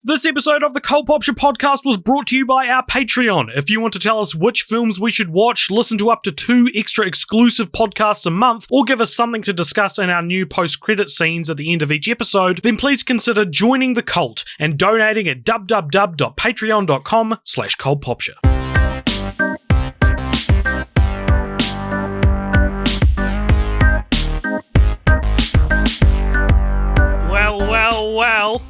This episode of the Popture podcast was brought to you by our Patreon. If you want to tell us which films we should watch, listen to up to 2 extra exclusive podcasts a month, or give us something to discuss in our new post-credit scenes at the end of each episode, then please consider joining the cult and donating at www.patreon.com/cultpopture. Well.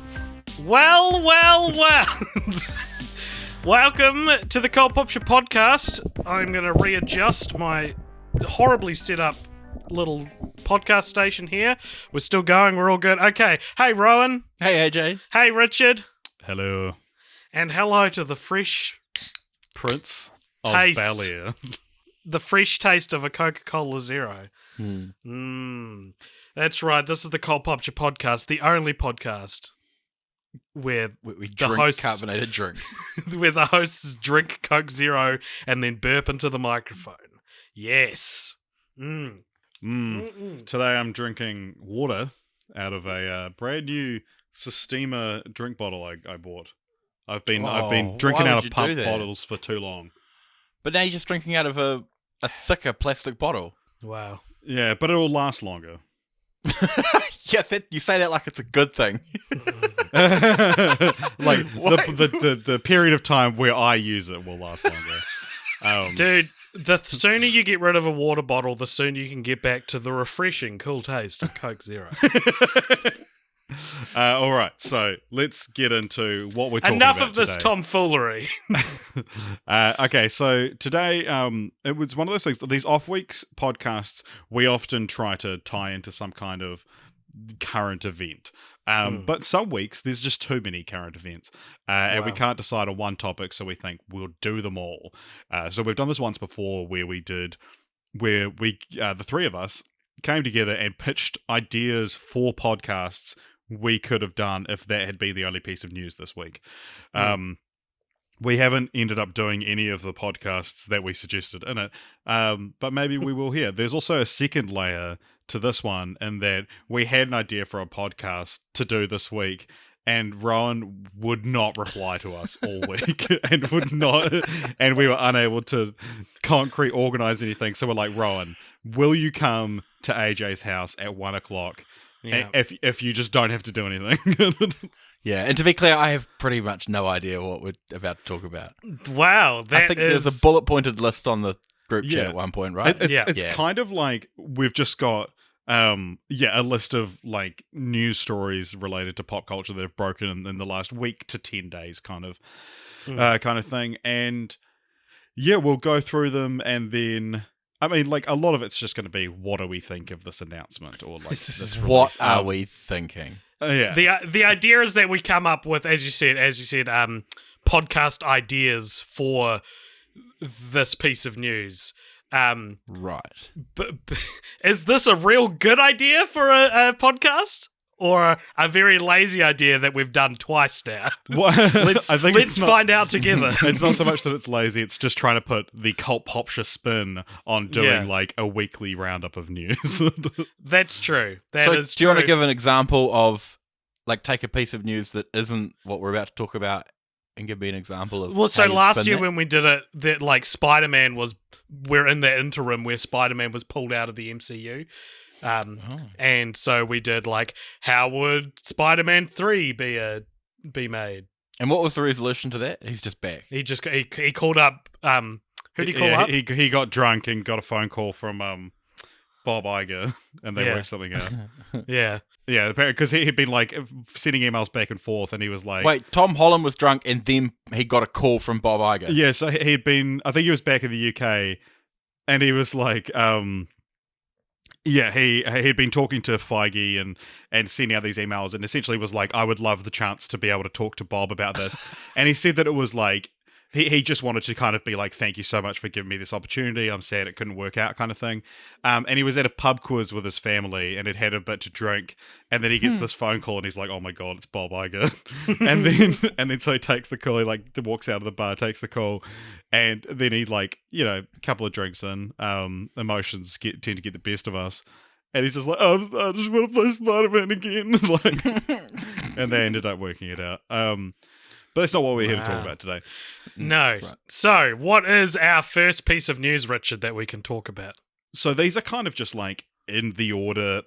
Welcome to the Popture podcast. I'm going to readjust my horribly set up little podcast station here. We're still going. We're all good. Okay. Hey, Rowan. Hey, AJ. Hey, Richard. Hello. And hello to the fresh Prince of taste. Bel-Air. The fresh taste of a Coca-Cola Zero. That's right. This is the Popture podcast, the only podcast where we the drink hosts, carbonated drink. where the hosts drink Coke Zero and then burp into the microphone. Yes. Today I'm drinking water out of a brand new Sistema drink bottle I bought. I've been drinking out of pump bottles for too long. But now you're just drinking out of a thicker plastic bottle. Wow. Yeah, but it'll last longer. Yeah, you say that like it's a good thing. Like the period of time where I use it will last longer. Dude, the sooner you get rid of a water bottle, the sooner you can get back to the refreshing, cool taste of Coke Zero. All right, so let's get into what we're talking Enough about of this today. tomfoolery. Okay, so today it was one of those things. These off-weeks podcasts, we often try to tie into some kind of current event. But some weeks, there's just too many current events. And we can't decide on one topic, so we think we'll do them all. So we've done this once before where the three of us came together and pitched ideas for podcasts we could have done if that had been the only piece of news this week. We haven't ended up doing any of the podcasts that we suggested in it, but maybe we will here. There's also a second layer to this one in that we had an idea for a podcast to do this week, and Rowan would not reply to us all week, and we were unable to concrete organize anything. So we're like, Rowan, will you come to AJ's house at 1:00? Yeah. If you just don't have to do anything. Yeah, and to be clear, I have pretty much no idea what we're about to talk about. Wow, I think there's a bullet-pointed list on the group chat at one point, right? It's kind of like we've just got a list of like news stories related to pop culture that have broken in the last week to 10 days kind of thing. And yeah, we'll go through them, and then I mean, like, a lot of it's just going to be, what do we think of this announcement? Or like, this what are we thinking? Yeah. The idea is that we come up with, as you said, podcast ideas for this piece of news. Right. But is this a real good idea for a podcast? Or a very lazy idea that we've done twice now? Let's find out together. It's not so much that it's lazy, it's just trying to put the cult popture spin on doing like a weekly roundup of news. That's true. Do you want to give an example of, like, take a piece of news that isn't what we're about to talk about and give me an example of so last year when we did it, that like we're in the interim where Spider-Man was pulled out of the MCU. And so we did like, how would Spider-Man 3 be made? And what was the resolution to that? He's just back. He called up who did he call up? He got drunk and got a phone call from Bob Iger, and they worked something out. Yeah, because he'd been like sending emails back and forth, and he was like, wait, Tom Holland was drunk and then he got a call from Bob Iger. Yeah, so he'd been, I think he was back in the UK, and he was like he'd been talking to Feige and sending out these emails, and essentially was like, I would love the chance to be able to talk to Bob about this. And he said that it was like, he just wanted to kind of be like, thank you so much for giving me this opportunity. I'm sad it couldn't work out, kind of thing. And he was at a pub quiz with his family and had a bit to drink. And then he gets this phone call and he's like, oh my God, it's Bob Iger. and then so he takes the call. He like walks out of the bar, takes the call. And then he like, a couple of drinks in, emotions tend to get the best of us. And he's just like, oh, I just want to play Spider-Man again. Like, and they ended up working it out. But that's not what we're here to talk about today. No. Right. So, what is our first piece of news, Richard, that we can talk about? So these are kind of just like in the order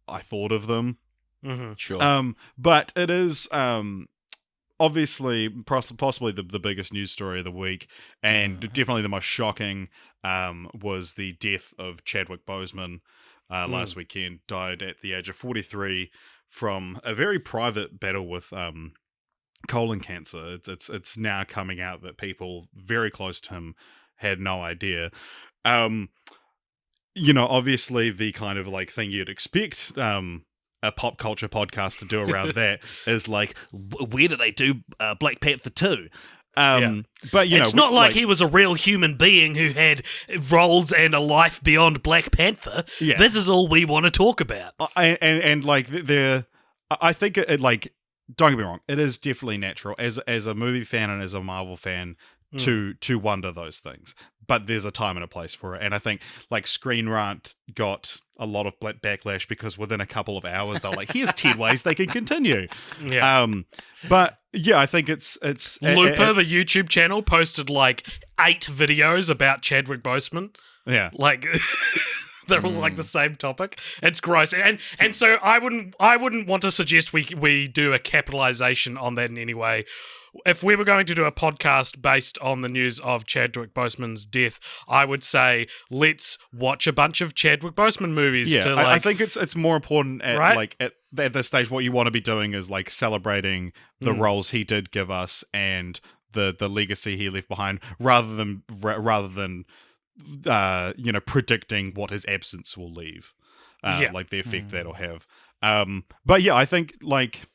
I thought of them. Mm-hmm. Sure. But it is obviously possibly the biggest news story of the week, and definitely the most shocking was the death of Chadwick Boseman last weekend. Died at the age of 43 from a very private battle with colon cancer. It's now coming out that people very close to him had no idea. Obviously the kind of like thing you'd expect a pop culture podcast to do around that is like, where do they do Black Panther 2? But it's not like he was a real human being who had roles and a life beyond Black Panther. Yeah. This is all we want to talk about. And like I think it like, don't get me wrong, it is definitely natural as a movie fan and as a Marvel fan to wonder those things. But there's a time and a place for it. And I think like Screen Rant got a lot of backlash because within a couple of hours they're like, here's 10 ways they can continue. Yeah. But yeah, I think it's Looper, the YouTube channel, posted like 8 videos about Chadwick Boseman. Yeah. Like they're all like the same topic. It's gross. And so I wouldn't want to suggest we do a capitalization on that in any way. If we were going to do a podcast based on the news of Chadwick Boseman's death, I would say let's watch a bunch of Chadwick Boseman movies. Yeah, to like, I think it's more important at right? like at this stage. What you want to be doing is like celebrating the roles he did give us and the legacy he left behind, rather than predicting what his absence will leave, like the effect that'll have. But yeah, I think like.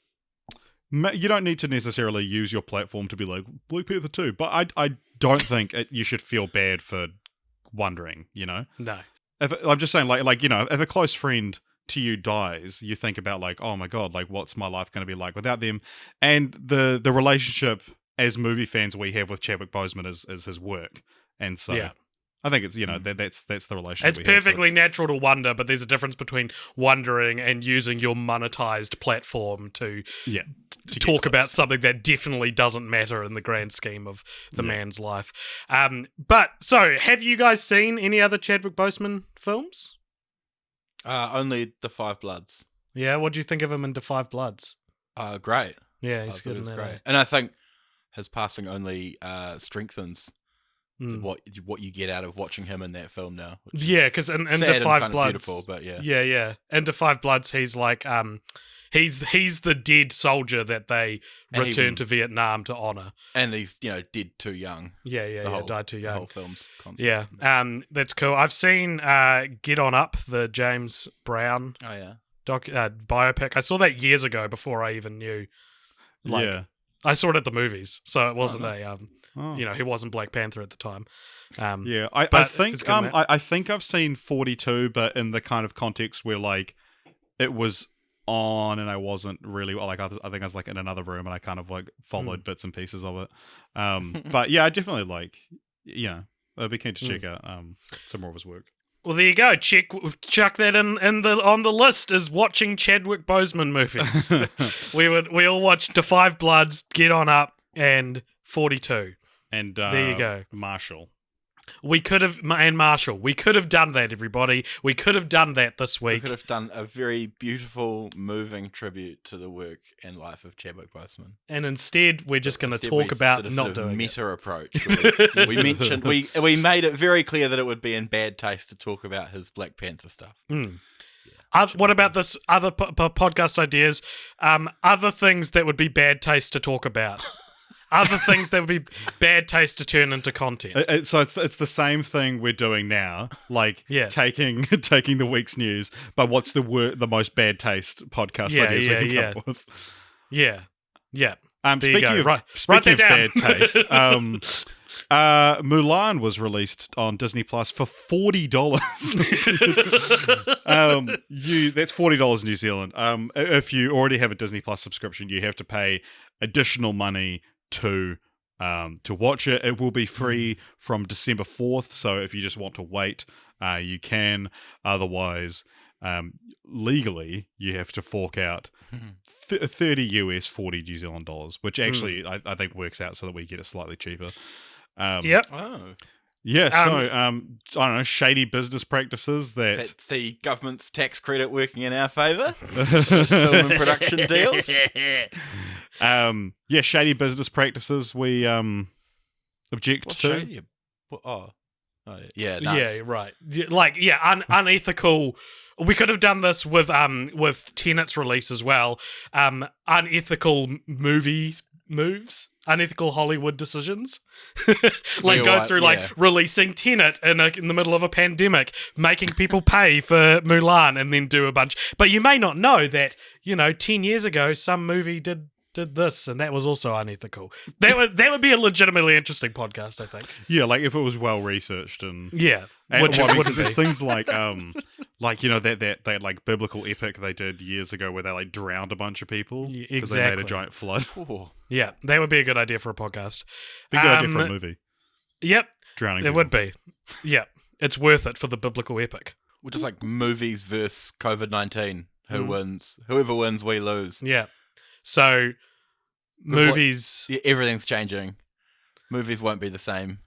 You don't need to necessarily use your platform to be like Black Panther 2, but I don't think you should feel bad for wondering, No. I'm just saying, like if a close friend to you dies, you think about like, oh my god, like what's my life going to be like without them? And the relationship as movie fans we have with Chadwick Boseman is his work, and so. Yeah. I think it's that's the relationship. It's perfectly natural to wonder, but there's a difference between wondering and using your monetized platform to talk about something that definitely doesn't matter in the grand scheme of the man's life. But so, have you guys seen any other Chadwick Boseman films? Only The Five Bloods. Yeah, what do you think of him in The Five Bloods? Great. Yeah, he's good in that. Great. And I think his passing only strengthens what you get out of watching him in that film now. Yeah, because in The Five Bloods, beautiful, but yeah. In The Five Bloods, he's like he's the dead soldier that they returned to Vietnam to honor, and he's dead too young. Died too young. The whole film's concept. Yeah, that's cool. I've seen Get On Up, the James Brown biopic. I saw that years ago before I even knew. I saw it at the movies, so it wasn't he wasn't Black Panther at the time. I think I've seen 42, but in the kind of context where like it was on and I wasn't really like I think I was like in another room and I kind of like followed bits and pieces of it. But yeah, I definitely like I'd be keen to check out some more of his work. Well, there you go. Chuck that on the list as watching Chadwick Boseman movies. we all watched The Five Bloods, Get On Up, and 42. And there you go. Marshall. Marshall. We could have done that, everybody. We could have done that this week. We could have done a very beautiful, moving tribute to the work and life of Chadwick Boseman. And instead, we're just going to talk about not doing meta approach. We mentioned we made it very clear that it would be in bad taste to talk about his Black Panther stuff. What about this other podcast ideas? Other things that would be bad taste to talk about. Other things that would be bad taste to turn into content. So it's the same thing we're doing now, like taking the week's news, but what's the most bad taste podcast ideas we can come up with? Yeah. Speaking of bad taste, Mulan was released on Disney Plus for $40. That's $40 New Zealand. If you already have a Disney Plus subscription, you have to pay additional money to watch it. It will be free from December 4th, so if you just want to wait, you can. Otherwise, legally you have to fork out 30 US, 40 New Zealand dollars, which actually I think works out so that we get it slightly cheaper. Yep. Oh. Yeah, so I don't know, shady business practices That's the government's tax credit working in our favour. Film and production deals. Yeah, shady business practices we object What's to. shady? Yeah, nuts. Yeah, right. Unethical. We could have done this with Tenet's release as well. Unethical moves, unethical Hollywood decisions, releasing Tenet in the middle of a pandemic, making people pay for Mulan, and then do a bunch. But you may not know that 10 years ago some movie did this, and that was also unethical. That would be a legitimately interesting podcast, I think. Yeah, like if it was well researched and yeah, which there's things like that like biblical epic they did years ago where they like drowned a bunch of people because they made a giant flood. Yeah, that would be a good idea for a podcast. Be a good idea for a movie. Yep, drowning. It would be. Yeah, it's worth it for the biblical epic. Which is like movies versus COVID-19. Who wins? Whoever wins, we lose. Yeah. So, movies... everything's changing. Movies won't be the same.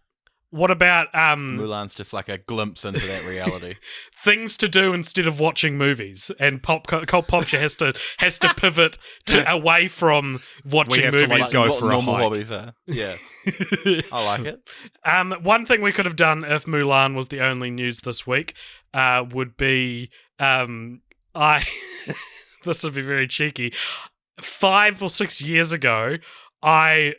What about... Mulan's just like a glimpse into that reality. Things to do instead of watching movies. And Popture has to pivot away from watching movies. We have to go for normal a hike. hobbies are. Yeah. I like it. One thing we could have done if Mulan was the only news this week would be... this would be very cheeky. 5 or 6 years ago, I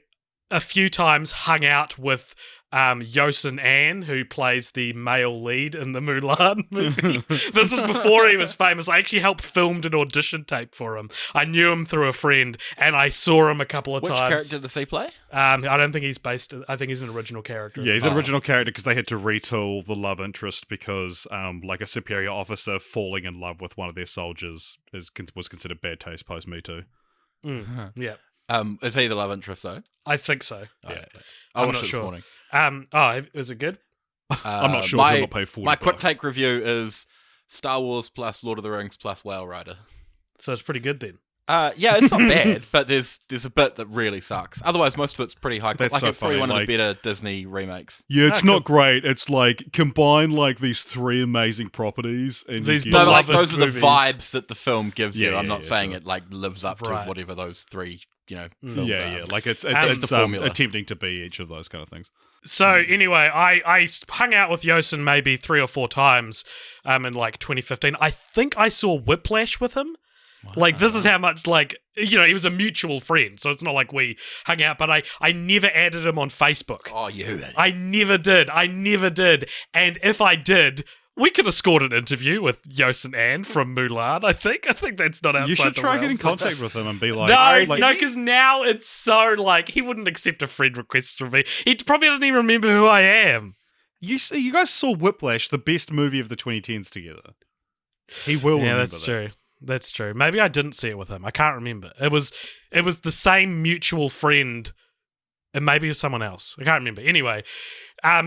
a few times hung out with Yosin Ann, who plays the male lead in the Mulan movie. This is before he was famous. I actually helped film an audition tape for him. I knew him through a friend, and I saw him a couple of times. Which character does he play? I don't think he's based... I think he's an original character. Yeah, he's an original character because they had to retool the love interest because like a superior officer falling in love with one of their soldiers was considered bad taste post Me Too. Yeah. Is he the love interest though? I think so. Yeah. I'm not sure. This morning. Is it good? I'm not sure. I'll pay $40. My quick take review is Star Wars plus Lord of the Rings plus Whale Rider. So it's pretty good then. Yeah, it's not bad, but there's a bit that really sucks. Otherwise, most of it's pretty high. That's like so it's probably funny. one of the better Disney remakes. Yeah, it's not great. It's like combine like these 3 amazing properties and these no, like those are the movies. Vibes that the film gives you. I'm not saying sure. it like lives up to whatever those 3 films are. Yeah, like it's the formula. attempting to be each of those kind of things. So anyway, I hung out with Yosin maybe 3 or 4 times in like 2015. I think I saw Whiplash with him. Wow. Like, this is how much, like, he was a mutual friend, so it's not like we hung out, but I never added him on Facebook. Oh, you did. I never did. And if I did, we could have scored an interview with Yosin Ann from Mulan, I think. I think that's not outside the You should try realms. getting in contact with him and be like... No, because now it's so, like, he wouldn't accept a friend request from me. He probably doesn't even remember who I am. You guys saw Whiplash, the best movie of the 2010s together. He will remember that's true. That's true. Maybe I didn't see it with him. I can't remember. It was the same mutual friend, and maybe it was someone else. I can't remember. Anyway,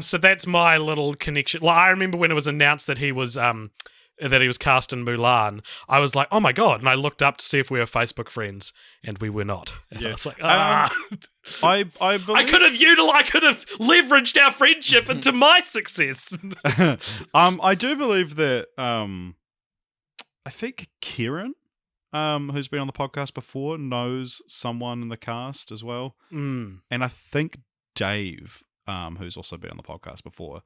so that's my little connection. Like, I remember when it was announced that he was cast in Mulan. I was like, oh my god! And I looked up to see if we were Facebook friends, and we were not. And I was like, I believe... I could have leveraged our friendship into my success. I do believe that. I think Kieran, who's been on the podcast before, knows someone in the cast as well. And I think Dave, who's also been on the podcast before,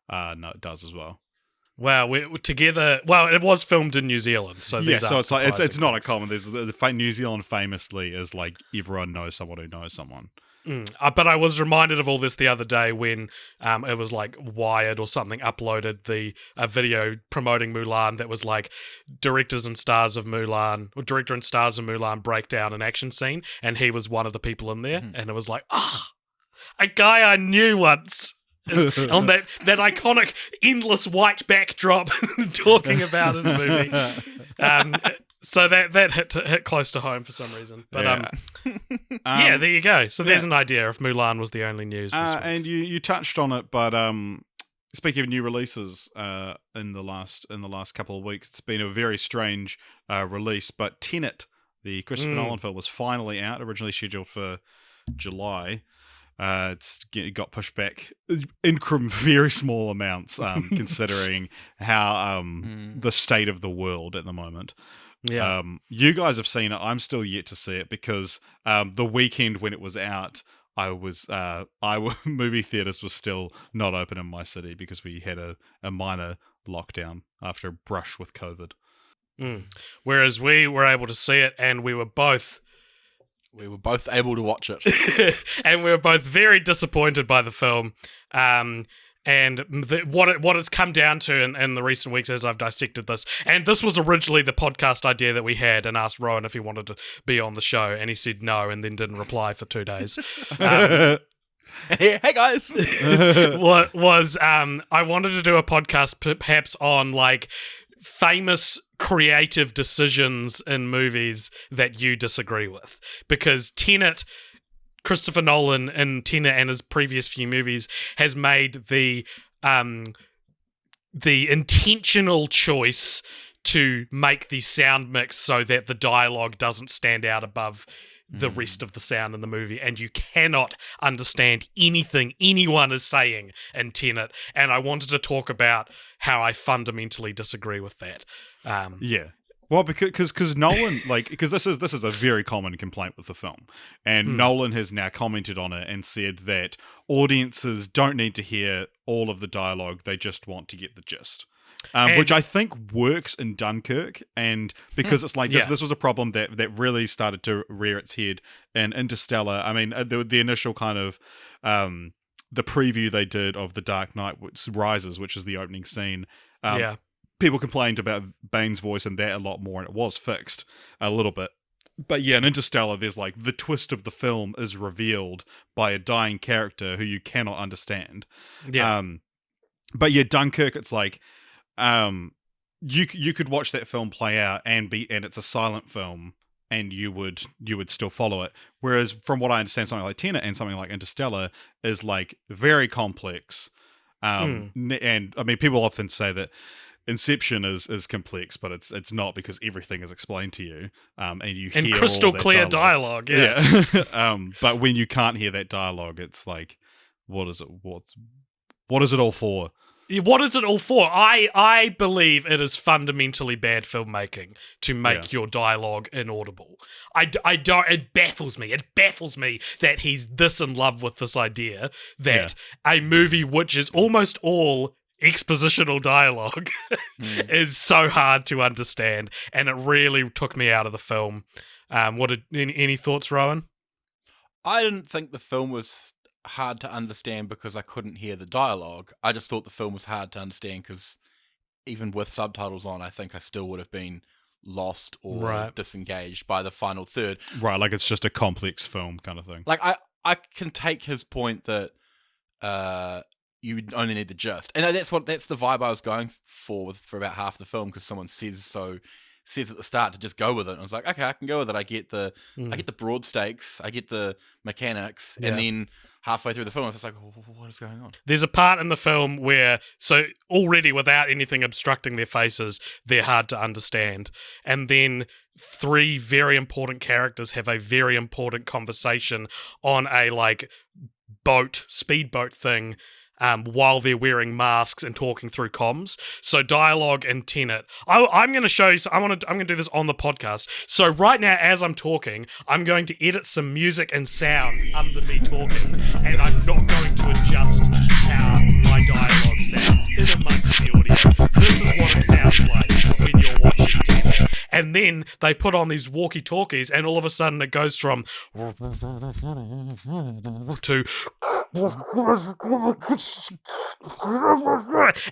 does as well. Wow, we're together. Well, it was filmed in New Zealand, so it's like it's not a common. There's New Zealand famously is like everyone knows someone who knows someone. But I was reminded of all this the other day when it was like Wired or something uploaded a video promoting Mulan that was like director and stars of Mulan breakdown an action scene, and he was one of the people in there, and it was like, a guy I knew once on that iconic endless white backdrop talking about his movie. So that hit close to home for some reason. But yeah, there you go. So there's an idea if Mulan was the only news this week. And you touched on it, but speaking of new releases, in the last couple of weeks, it's been a very strange release. But Tenet, the Christopher Nolan film, was finally out. Originally scheduled for July. It got pushed back in very small amounts, considering how the state of the world at the moment. Yeah. You guys have seen it. I'm still yet to see it because the weekend when it was out, movie theaters was still not open in my city because we had a minor lockdown after a brush with COVID. Whereas we were able to see it, and we were both able to watch it. And we were both very disappointed by the film. What it's come down to in the recent weeks as I've dissected this, and this was originally the podcast idea that we had, and asked Rowan if he wanted to be on the show, and he said no, and then didn't reply for 2 days. Hey guys! What was I wanted to do a podcast perhaps on like famous creative decisions in movies that you disagree with, because Tenet, Christopher Nolan in Tenet and his previous few movies has made the intentional choice to make the sound mix so that the dialogue doesn't stand out above the rest of the sound in the movie, and you cannot understand anything anyone is saying in Tenet. And I wanted to talk about how I fundamentally disagree with that. Yeah. Well, because Nolan, because this is a very common complaint with the film, and Nolan has now commented on it and said that audiences don't need to hear all of the dialogue; they just want to get the gist, which I think works in Dunkirk, and because it's like this was a problem that really started to rear its head in Interstellar. I mean, the initial kind of the preview they did of The Dark Knight Rises, which is the opening scene. People complained about Bane's voice and that a lot more, and it was fixed a little bit. But yeah, in Interstellar, there's like the twist of the film is revealed by a dying character who you cannot understand. Yeah. But yeah, Dunkirk, it's like you could watch that film play out and it's a silent film, and you would still follow it. Whereas from what I understand, something like Tenet and something like Interstellar is like very complex. And I mean, people often say that Inception is complex, but it's not, because everything is explained to you, and you hear crystal all that clear dialogue. Yeah. But when you can't hear that dialogue, it's like, what is it all for? What is it all for? I believe it is fundamentally bad filmmaking to make your dialogue inaudible. I don't. It baffles me. It baffles me that he's this in love with this idea that a movie which is almost all expositional dialogue is so hard to understand, and it really took me out of the film. Any thoughts, Rowan? I didn't think the film was hard to understand because I couldn't hear the dialogue. I just thought the film was hard to understand because even with subtitles on, I think I still would have been lost or disengaged by the final third. Right, like it's just a complex film kind of thing. Like I can take his point that you only need the gist, and that's the vibe I was going for about half the film, because someone says at the start to just go with it. And I was like, okay, I can go with it. I get the broad stakes, I get the mechanics, and then halfway through the film, I was just like, what is going on? There's a part in the film where, so already without anything obstructing their faces, they're hard to understand, and then 3 very important characters have a very important conversation on a speedboat thing. While they're wearing masks and talking through comms. So dialogue and Tenet. I'm going to show you. So I'm going to do this on the podcast. So right now, as I'm talking, I'm going to edit some music and sound under me talking, and I'm not going to adjust how my dialogue sounds in amongst the audio. This is what it sounds like when you're watching Tenet. And then they put on these walkie-talkies, and all of a sudden it goes from to.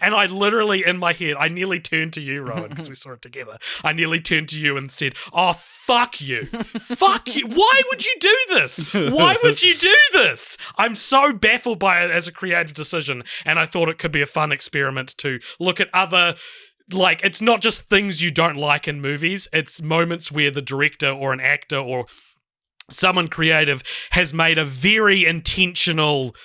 And I literally, in my head, I nearly turned to you, Rowan, because we saw it together. I nearly turned to you and said, "Oh, fuck you. Fuck you. Why would you do this? Why would you do this?" I'm so baffled by it as a creative decision, and I thought it could be a fun experiment to look at other... Like, it's not just things you don't like in movies, it's moments where the director or an actor or someone creative has made a very intentional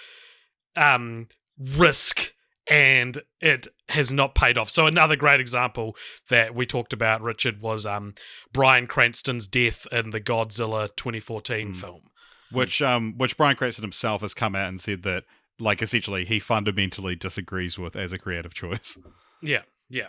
risk and it has not paid off. So another great example that we talked about, Richard, was Bryan Cranston's death in the Godzilla 2014 film. Which Bryan Cranston himself has come out and said that, like, essentially he fundamentally disagrees with as a creative choice. Yeah.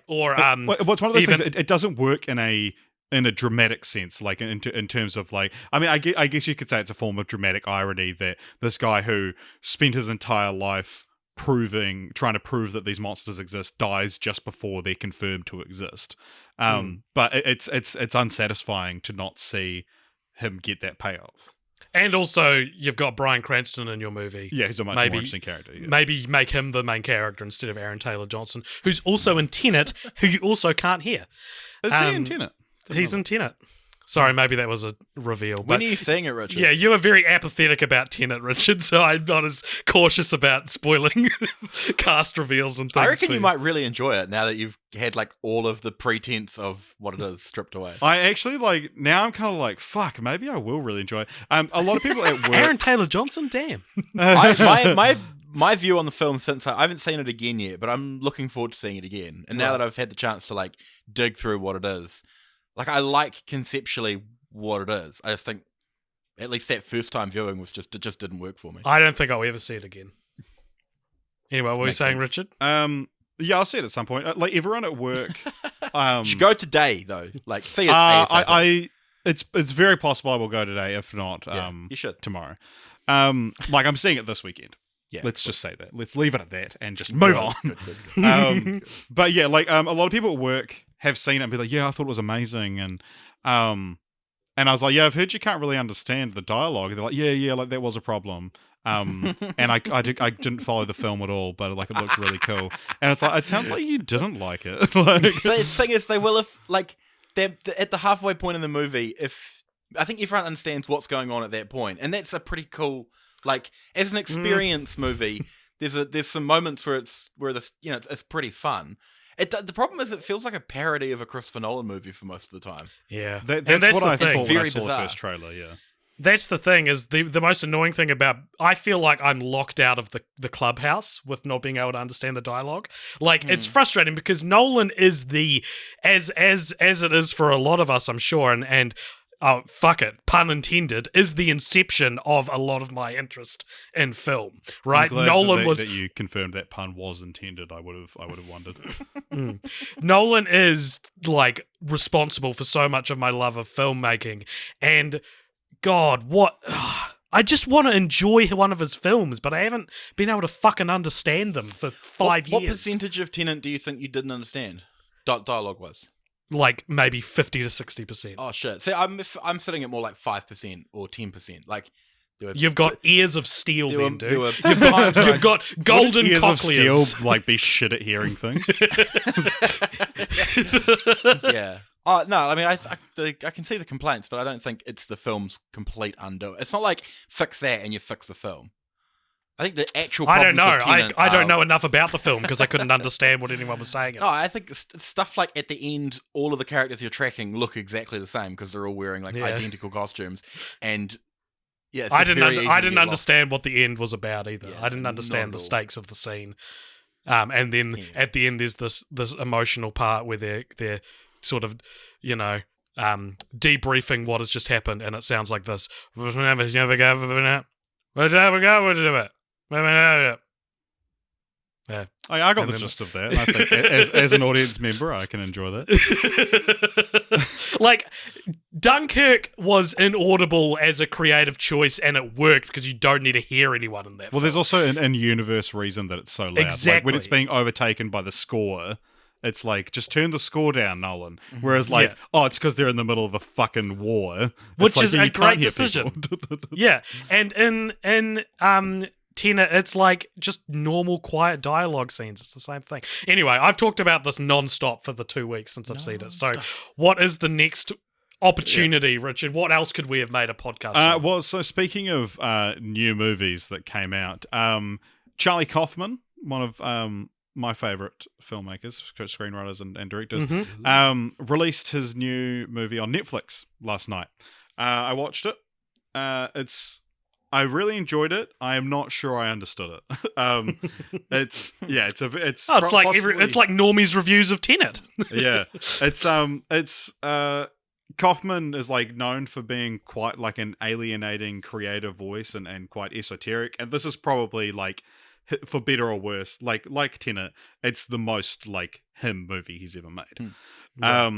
Or what's one of those things? It doesn't work in a dramatic sense, like in terms of like. I mean, I guess you could say it's a form of dramatic irony that this guy who spent his entire life trying to prove that these monsters exist dies just before they're confirmed to exist. But it's unsatisfying to not see him get that payoff. And also, you've got Bryan Cranston in your movie. Yeah, he's a much more interesting character. Yeah. Maybe make him the main character instead of Aaron Taylor Johnson, who's also in Tenet, who you also can't hear. Is he in Tenet? He's in Tenet. Sorry, maybe that was a reveal. When are you saying it, Richard? Yeah, you were very apathetic about Tenet, Richard, so I'm not as cautious about spoiling cast reveals and things. I reckon you might really enjoy it now that you've had like all of the pretense of what it is stripped away. I actually now I'm kind of like, fuck, maybe I will really enjoy it. A lot of people at work... Aaron Taylor Johnson? Damn. My view on the film, since I haven't seen it again yet, but I'm looking forward to seeing it again. And now that I've had the chance to like dig through what it is, like, I like conceptually what it is. I just think, at least that first time viewing it just didn't work for me. I don't think I'll ever see it again. Anyway, what were you saying, Richard? Yeah, I'll see it at some point. Like, everyone at work... You should go today, though. Like, see it It's very possible I will go today, if not you should. tomorrow. Like, I'm seeing it this weekend. Yeah, Let's just say that. Let's leave it at that and just move on. Good. But yeah, like a lot of people at work have seen it and be like, yeah, I thought it was amazing. And I was like, yeah, I've heard you can't really understand the dialogue. And they're like, yeah, like that was a problem. And I didn't follow the film at all, but like it looked really cool. And it's like, it sounds like you didn't like it. Like, the thing is, they will if like they're at the halfway point in the movie. If I think everyone understands what's going on at that point, and that's a pretty cool. Like, as an experience movie, there's some moments where it's pretty fun. The problem is it feels like a parody of a Christopher Nolan movie for most of the time. Yeah, that's what I thought when I saw bizarre. the first trailer. Yeah, that's the thing. Is the most annoying thing about? I feel like I'm locked out of the clubhouse with not being able to understand the dialogue. Like it's frustrating because Nolan is as it is for a lot of us, I'm sure, and. Oh, fuck it, pun intended, is the inception of a lot of my interest in film, right? I'm glad Nolan was that you confirmed that pun was intended. I would have wondered. Nolan is like responsible for so much of my love of filmmaking, and God, what I just want to enjoy one of his films, but I haven't been able to fucking understand them for 5 years. What percentage of Tenet do you think you didn't understand? Dialogue was. Like maybe 50 to 60%. Oh shit! See, I'm sitting at more like 5% or 10%. Like you've got ears of steel, then, dude. You've got golden ears cochlears. Of steel, like be shit at hearing things. Yeah. Oh no! I mean, I can see the complaints, but I don't think it's the film's complete undo. It's not like fix that and you fix the film. I think the actual problems I don't know. with Tenet I don't know enough about the film because I couldn't understand what anyone was saying. No, I think stuff like at the end, all of the characters you're tracking look exactly the same because they're all wearing like identical costumes, and yeah, I didn't understand what the end was about either. Yeah, I didn't understand the stakes of the scene. And then at the end, there's this emotional part where they're sort of, debriefing what has just happened, and it sounds like this. Yeah. I got the gist of that. And I think as an audience member, I can enjoy that. Like, Dunkirk was inaudible as a creative choice, and it worked because you don't need to hear anyone in that. Well, there's also an in-universe reason that it's so loud. Exactly. Like, when it's being overtaken by the score, it's like, just turn the score down, Nolan. Whereas, like, it's because they're in the middle of a fucking war. Which like, is a great decision. Yeah. And in Tenet, it's like just normal, quiet dialogue scenes. It's the same thing. Anyway, I've talked about this non-stop for the 2 weeks since I've seen it. So what is the next opportunity, Richard? What else could we have made a podcast on? Well, so speaking of new movies that came out, Charlie Kaufman, one of my favourite filmmakers, screenwriters and directors, released his new movie on Netflix last night. I watched it. I really enjoyed it. I am not sure I understood it. It's it's like Normie's reviews of Tenet. yeah, it's Kaufman is like known for being quite like an alienating creative voice and quite esoteric, and this is probably like, for better or worse, like Tenet, it's the most like him movie he's ever made. Yeah.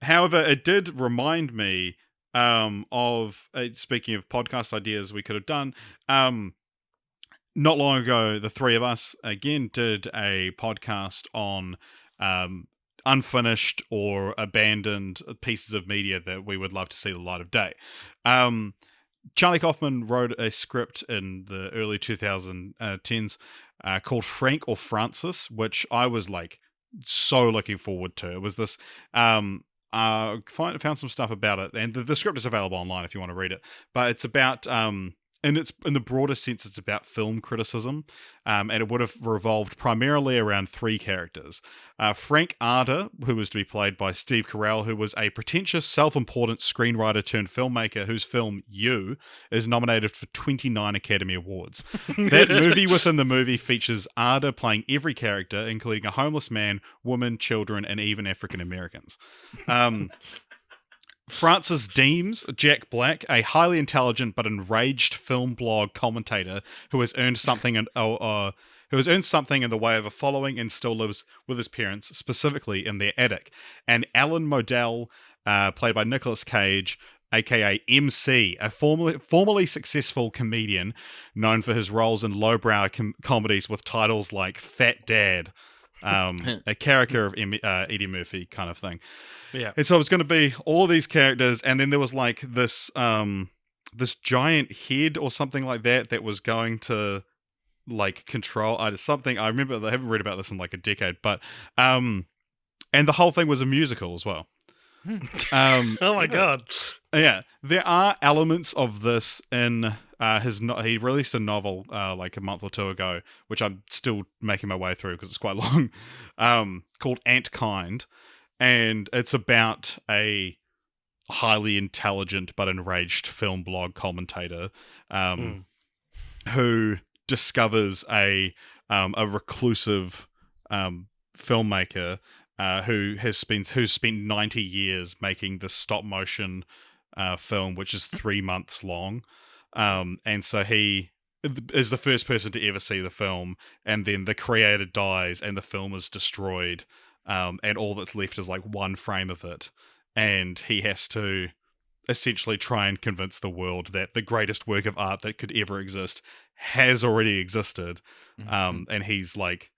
However, it did remind me of speaking of podcast ideas we could have done. Not long ago, the three of us again did a podcast on unfinished or abandoned pieces of media that we would love to see the light of day. Charlie Kaufman wrote a script in the early 2010s called Frank or Francis, which I was like so looking forward to. It was this found some stuff about it, and the script is available online if you want to read it, but it's about and it's in the broader sense, it's about film criticism, and it would have revolved primarily around three characters. Frank Arder, who was to be played by Steve Carell, who was a pretentious, self-important screenwriter turned filmmaker whose film You is nominated for 29 Academy Awards. That movie within the movie features Arder playing every character, including a homeless man, woman, children, and even African Americans. Francis Deems, Jack Black, a highly intelligent but enraged film blog commentator who has earned something in the way of a following and still lives with his parents, specifically in their attic. And Alan Modell, played by Nicolas Cage, aka MC, a formerly successful comedian known for his roles in lowbrow comedies with titles like Fat Dad, a character of Eddie Murphy kind of thing. Yeah. And so it was going to be all these characters, and then there was like this giant head or something like that was going to like control something. I remember, I haven't read about this in like a decade, but and the whole thing was a musical as well. Oh my god. Yeah, there are elements of this in he released a novel like a month or two ago, which I'm still making my way through because it's quite long, called Antkind, and it's about a highly intelligent but enraged film blog commentator who discovers a reclusive filmmaker who's spent 90 years making this stop motion film, which is 3 months long. And so he is the first person to ever see the film, and then the creator dies and the film is destroyed, and all that's left is like one frame of it, and he has to essentially try and convince the world that the greatest work of art that could ever exist has already existed. And he's like,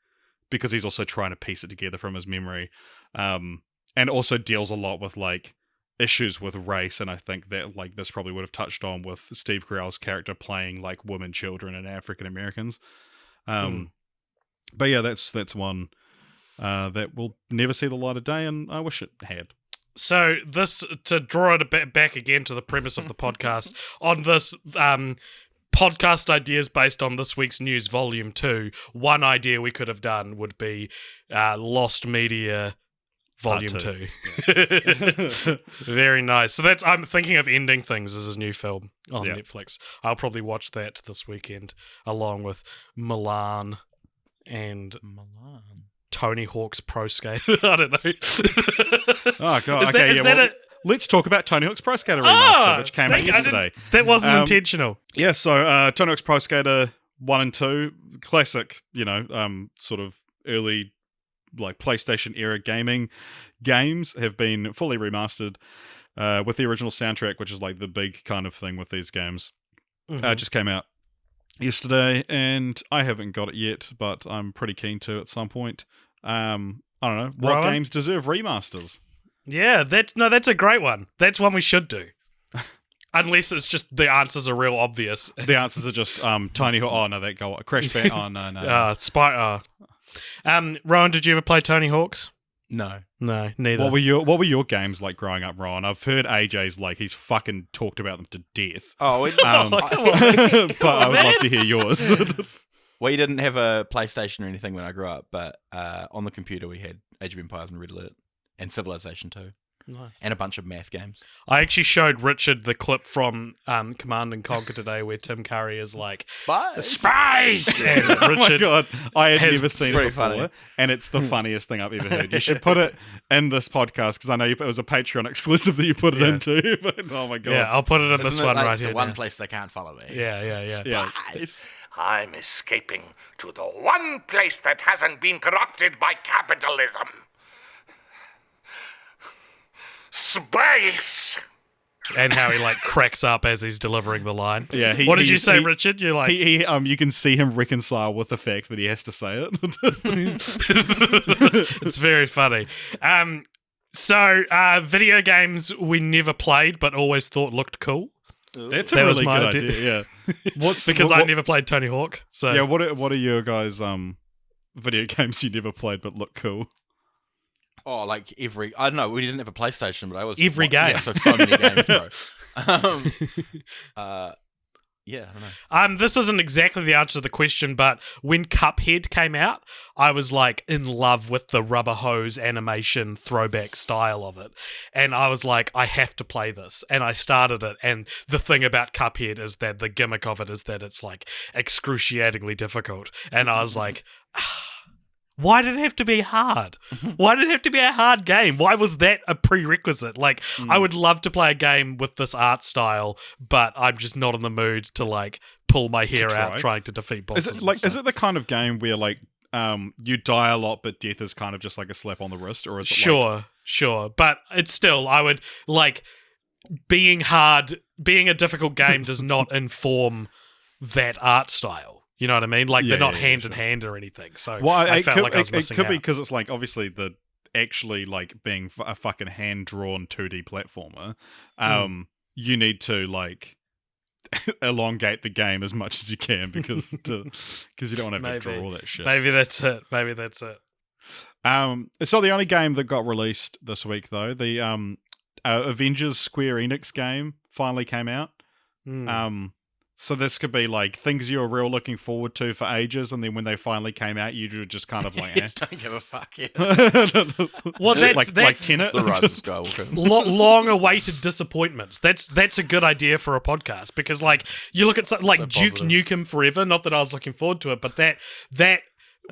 because he's also trying to piece it together from his memory, and also deals a lot with like issues with race, and I think that like this probably would have touched on with Steve Carell's character playing like women, children, and African Americans. But yeah, that's one that will never see the light of day, and I wish it had. So this, to draw it a bit back again to the premise of the podcast, on this podcast ideas based on this week's news, Volume 2, one idea we could have done would be Lost Media Volume 2. Yeah. Very nice. So I'm thinking of Ending Things as his new film on Netflix. I'll probably watch that this weekend, along with Milan and Tony Hawk's Pro Skater. I don't know. Oh god. Let's talk about Tony Hawk's Pro Skater remaster, which came out yesterday. That wasn't intentional. Yeah, so Tony Hawk's Pro Skater 1 and 2, classic, sort of early like PlayStation era gaming games, have been fully remastered with the original soundtrack, which is like the big kind of thing with these games. Just came out yesterday, and I haven't got it yet, but I'm pretty keen to at some point. I don't know, what games deserve remasters? Yeah, that's a great one. That's one we should do. Unless it's just the answers are real obvious. The answers are just Tony Hawk. Oh no, that go Crash Band. Oh no. Rowan, did you ever play Tony Hawk's? No, neither. What were your games like growing up, Rowan? I've heard AJ's like he's fucking talked about them to death. Oh, come on, but I would love to hear yours. We didn't have a PlayStation or anything when I grew up, but on the computer we had Age of Empires and Red Alert and Civilization 2. Nice. And a bunch of math games. I actually showed Richard the clip from Command and Conquer today where Tim Curry is like, Spies! And Oh my Richard god, I had has- never seen it pretty before, funny. and it's the funniest thing I've ever heard. You should put it in this podcast because I know it was a Patreon exclusive that you put it Yeah. into. But oh my god, Yeah, I'll put it in this Isn't it one like right the here. one now. place they can't follow me. Yeah. yeah. Spies. I'm escaping to the one place that hasn't been corrupted by capitalism. Space! Oh And how he like cracks up as he's delivering the line. Yeah, What did you say, Richard? You're like, you can see him reconcile with the fact that he has to say it. it's very funny. So video games we never played but always thought looked cool. That's a That was really my good idea. Yeah, Because I never played Tony Hawk. So Yeah, what are your guys' video games you never played but look cool? Oh, like I don't know, we didn't have a PlayStation, but I was... Every game. Yeah, so many games, bro. Yeah, I don't know. This isn't exactly the answer to the question, but when Cuphead came out, I was like in love with the rubber hose animation throwback style of it. And I was like, I have to play this. And I started it. And the thing about Cuphead is that the gimmick of it is that it's like excruciatingly difficult. And I was like, why did it have to be hard? Why did it have to be a hard game? Why was that a prerequisite? Like, I would love to play a game with this art style, but I'm just not in the mood to like pull my hair out try. trying to defeat bosses. Is it the kind of game where like you die a lot but death is kind of just like a slap on the wrist, or is it Sure. But it's still, I would like being a difficult game does not inform that art style. You know what I mean? Like, they're not hand in hand or anything. So I felt like I was missing it could out. be because it's like obviously the actually like being a fucking hand drawn 2D platformer. You need to like elongate the game as much as you can because you don't want to have to draw all that shit. Maybe that's it. So the only game that got released this week though, the Avengers Square Enix game finally came out. So this could be like things you were real looking forward to for ages, and then when they finally came out, you were just kind of like, Just don't give a fuck, yeah. Well, that's like Tenet. The Rise of Skywalker. long-awaited disappointments. That's a good idea for a podcast because, like, you look at something like So Duke positive. Nukem Forever. Not that I was looking forward to it, but that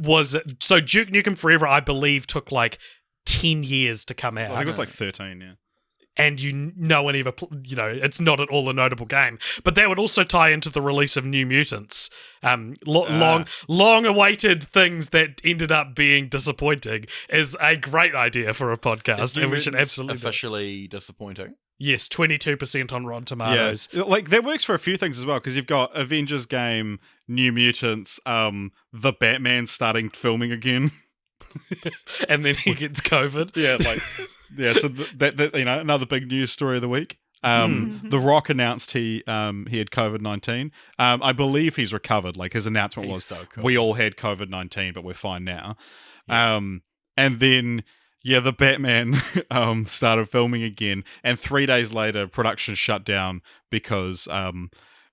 was so. Duke Nukem Forever, I believe, took like 10 years to come out. I think it was like 13. Yeah. And no one ever, it's not at all a notable game. But that would also tie into the release of New Mutants. Long-awaited things that ended up being disappointing is a great idea for a podcast, and we should absolutely do it. officially disappointing. Yes, 22% on Rotten Tomatoes. Yeah, like that works for a few things as well because you've got Avengers game, New Mutants, the Batman starting filming again. And then he gets COVID. Yeah, like so that another big news story of the week. The Rock announced he had COVID-19. I believe he's recovered. Like his announcement He's was, so cool. we all had COVID-19, but we're fine now. And then the Batman started filming again, and 3 days later, production shut down because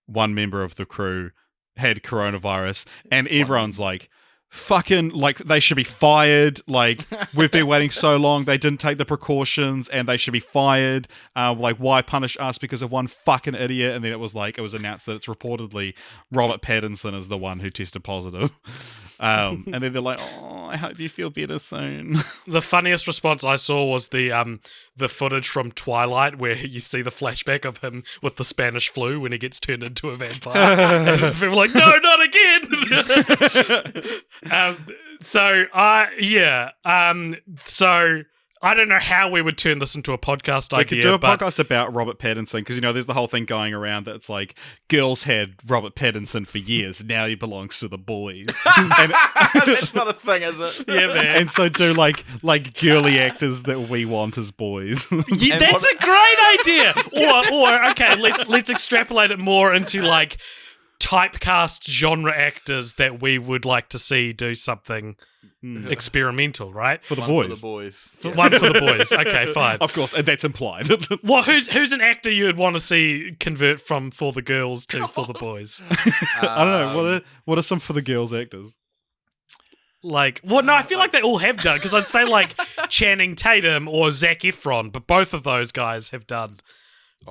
one member of the crew had coronavirus, and everyone's like, fucking, like, they should be fired. Like, we've been waiting so long, they didn't take the precautions and they should be fired. Like, why punish us because of one fucking idiot? And then it was announced that it's reportedly Robert Pattinson is the one who tested positive. And then they're like, oh, I hope you feel better soon. The funniest response I saw was the footage from Twilight where you see the flashback of him with the Spanish flu when he gets turned into a vampire. And people are like, no, not again! So I don't know how we would turn this into a podcast We idea. could do a but podcast about Robert Pattinson because, there's the whole thing going around that it's like girls had Robert Pattinson for years. Now he belongs to the boys. And, That's not a thing, is it? yeah, man. and so do like girly actors that we want as boys. Yeah, And that's a great idea. Or okay, let's extrapolate it more into like typecast genre actors that we would like to see do something experimental, right? For the One boys. For the boys. One for the boys. Okay, fine. Of course, and that's implied. Well, who's an actor you would want to see convert from for the girls to for the boys? I don't know. What are some for the girls actors? Like, well, no, I feel like they all have done, because I'd say like Channing Tatum or Zac Efron, but both of those guys have done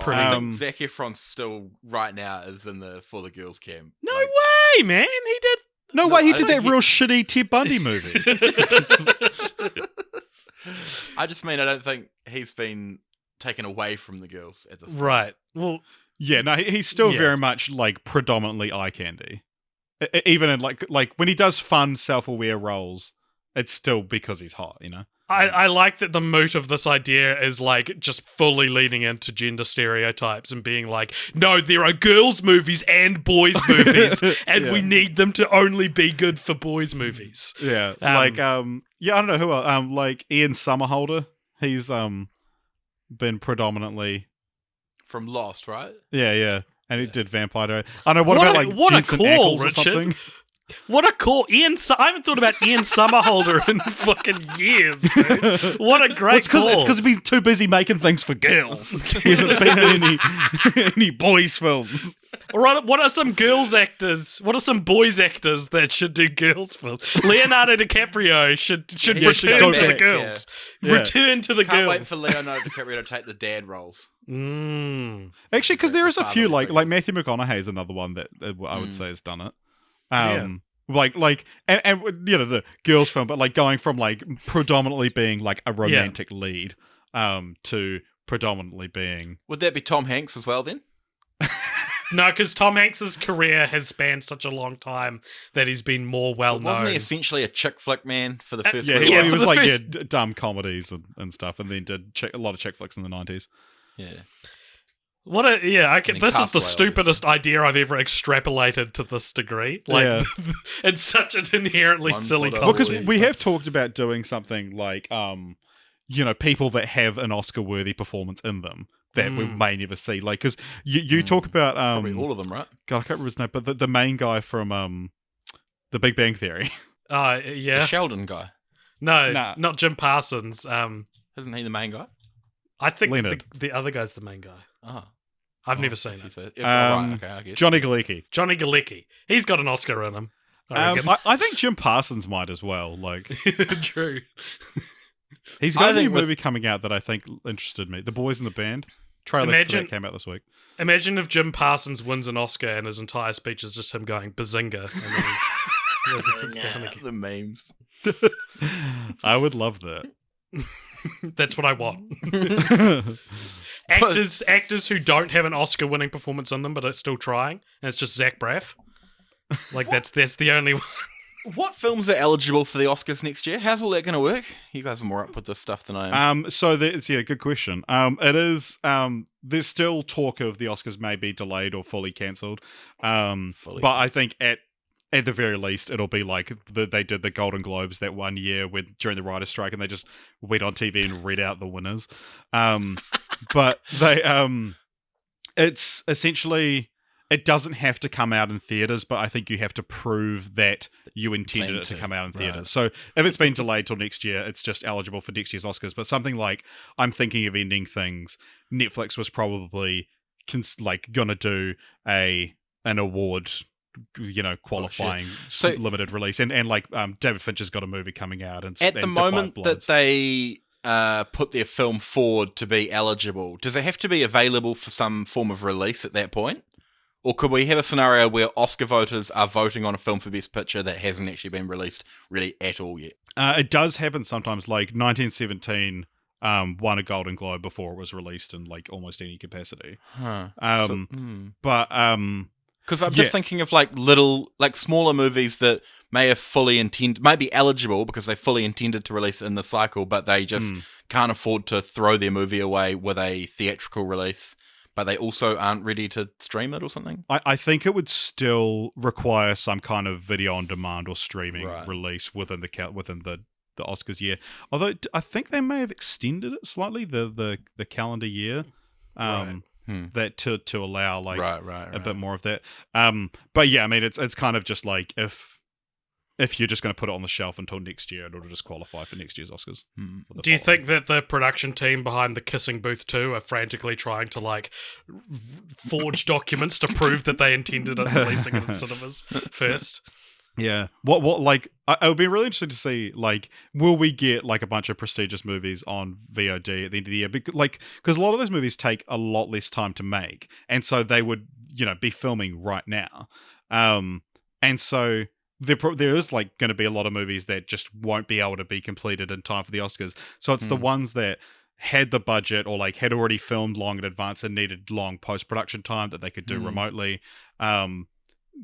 pretty. I think Zac Efron's still right now is in the For the Girls camp. No way, man! He did. No way, he I did think that real shitty Ted Bundy movie. I just mean I don't think he's been taken away from the girls at this point. Right. Well, Yeah, no, he's still Yeah. very much like predominantly eye candy. Even in like when he does fun, self-aware roles, it's still because he's hot, you know. I like that the moot of this idea is like just fully leaning into gender stereotypes and being like, no, there are girls' movies and boys' movies, and Yeah. we need them to only be good for boys' movies. Yeah, Yeah, I don't know who else. Like Ian Somerhalder, he's been predominantly From Lost, right? yeah, and he did Vampire Diaries. I know what What about a- like what a Jensen call, Ackles or Richard. something. What a call. I haven't thought about Ian Somerhalder in fucking years, dude. What a great call. It's because he's been too busy making things for girls. He hasn't been in any boys films. What are some girls actors? What are some boys actors that should do girls films? Leonardo DiCaprio should Yeah, should return go to the back. girls. Yeah. Return to the Can't girls. wait for Leonardo DiCaprio to take the dad roles. Actually, because there is a few Fatherly like Matthew McConaughey is another one that I would say has done it. Yeah. Like and you know the girls film, but like going from like predominantly being like a romantic lead, to predominantly being Would that be Tom Hanks as well then? No, because Tom Hanks's career has spanned such a long time that he's been more well known. Wasn't he essentially a chick flick man for the first yeah, little yeah, he for was the like first- dumb comedies and stuff, and then did a lot of chick flicks in the 90s. Yeah. This is the Castaway, stupidest idea I've ever extrapolated to this degree. Like, Yeah. it's such an inherently One silly foot Well, concept. because we have talked about doing something like, you know, people that have an Oscar-worthy performance in them that we may never see. Like, because you talk about Probably all of them, right? God, I can't remember his name, but the main guy from The Big Bang Theory. The yeah. Sheldon guy. No, Nah. not Jim Parsons. Isn't he the main guy? I think Leonard. the other guy's the main guy. Oh. I've never seen if you it. say- right, okay, I guess. Johnny Galecki. Johnny Galecki. He's got an Oscar in him. I reckon. I think Jim Parsons might as well. Like, True. he's I got a new think with- movie coming out that I think interested me. The Boys in the Band. Trailer for Imagine- that came out this week. Imagine if Jim Parsons wins an Oscar and his entire speech is just him going bazinga. And then he goes and sits down again. The memes. I would love that. That's what I want. Actors who don't have an Oscar-winning performance in them but are still trying, and it's just Zach Braff. Like that's the only one. What films are eligible for the Oscars next year? How's all that going to work? You guys are more up with this stuff than I am. So there's good question. It is. There's still talk of the Oscars may be delayed or fully cancelled. But I think at the very least it'll be like they did the Golden Globes that one year during the writer's strike, and they just went on TV and read out the winners. But they it's essentially. It doesn't have to come out in theaters, but I think you have to prove that you intended it to come out in theaters. Right. So if it's been delayed till next year, it's just eligible for next year's Oscars. But something like I'm thinking of ending things. Netflix was probably gonna do an award, qualifying So- limited release, and David Fincher's got a movie coming out. And At the and moment Defy that Bloods. they put their film forward to be eligible, does it have to be available for some form of release at that point? Or could we have a scenario where Oscar voters are voting on a film for Best Picture that hasn't actually been released really at all yet? It does happen sometimes. Like 1917 won a Golden Globe before it was released in like almost any capacity. Huh. But Because I'm just thinking of smaller movies that may be eligible because they fully intended to release in the cycle, but they just can't afford to throw their movie away with a theatrical release. But they also aren't ready to stream it or something? I think it would still require some kind of video on demand or streaming Right. release within the Oscars year. Although I think they may have extended it slightly the calendar year, that to allow a bit more of that. But yeah, I mean it's kind of just like if you're just going to put it on the shelf until next year, it'll just qualify for next year's Oscars. Do you think that the production team behind The Kissing Booth 2 are frantically trying to forge documents to prove that they intended on releasing it in cinemas first? Yeah. What like it would be really interesting to see, like, will we get like a bunch of prestigious movies on VOD at the end of the year? Because a lot of those movies take a lot less time to make, and so they would, be filming right now. And so there is like going to be a lot of movies that just won't be able to be completed in time for the Oscars. So it's the ones that had the budget or like had already filmed long in advance and needed long post-production time that they could do remotely.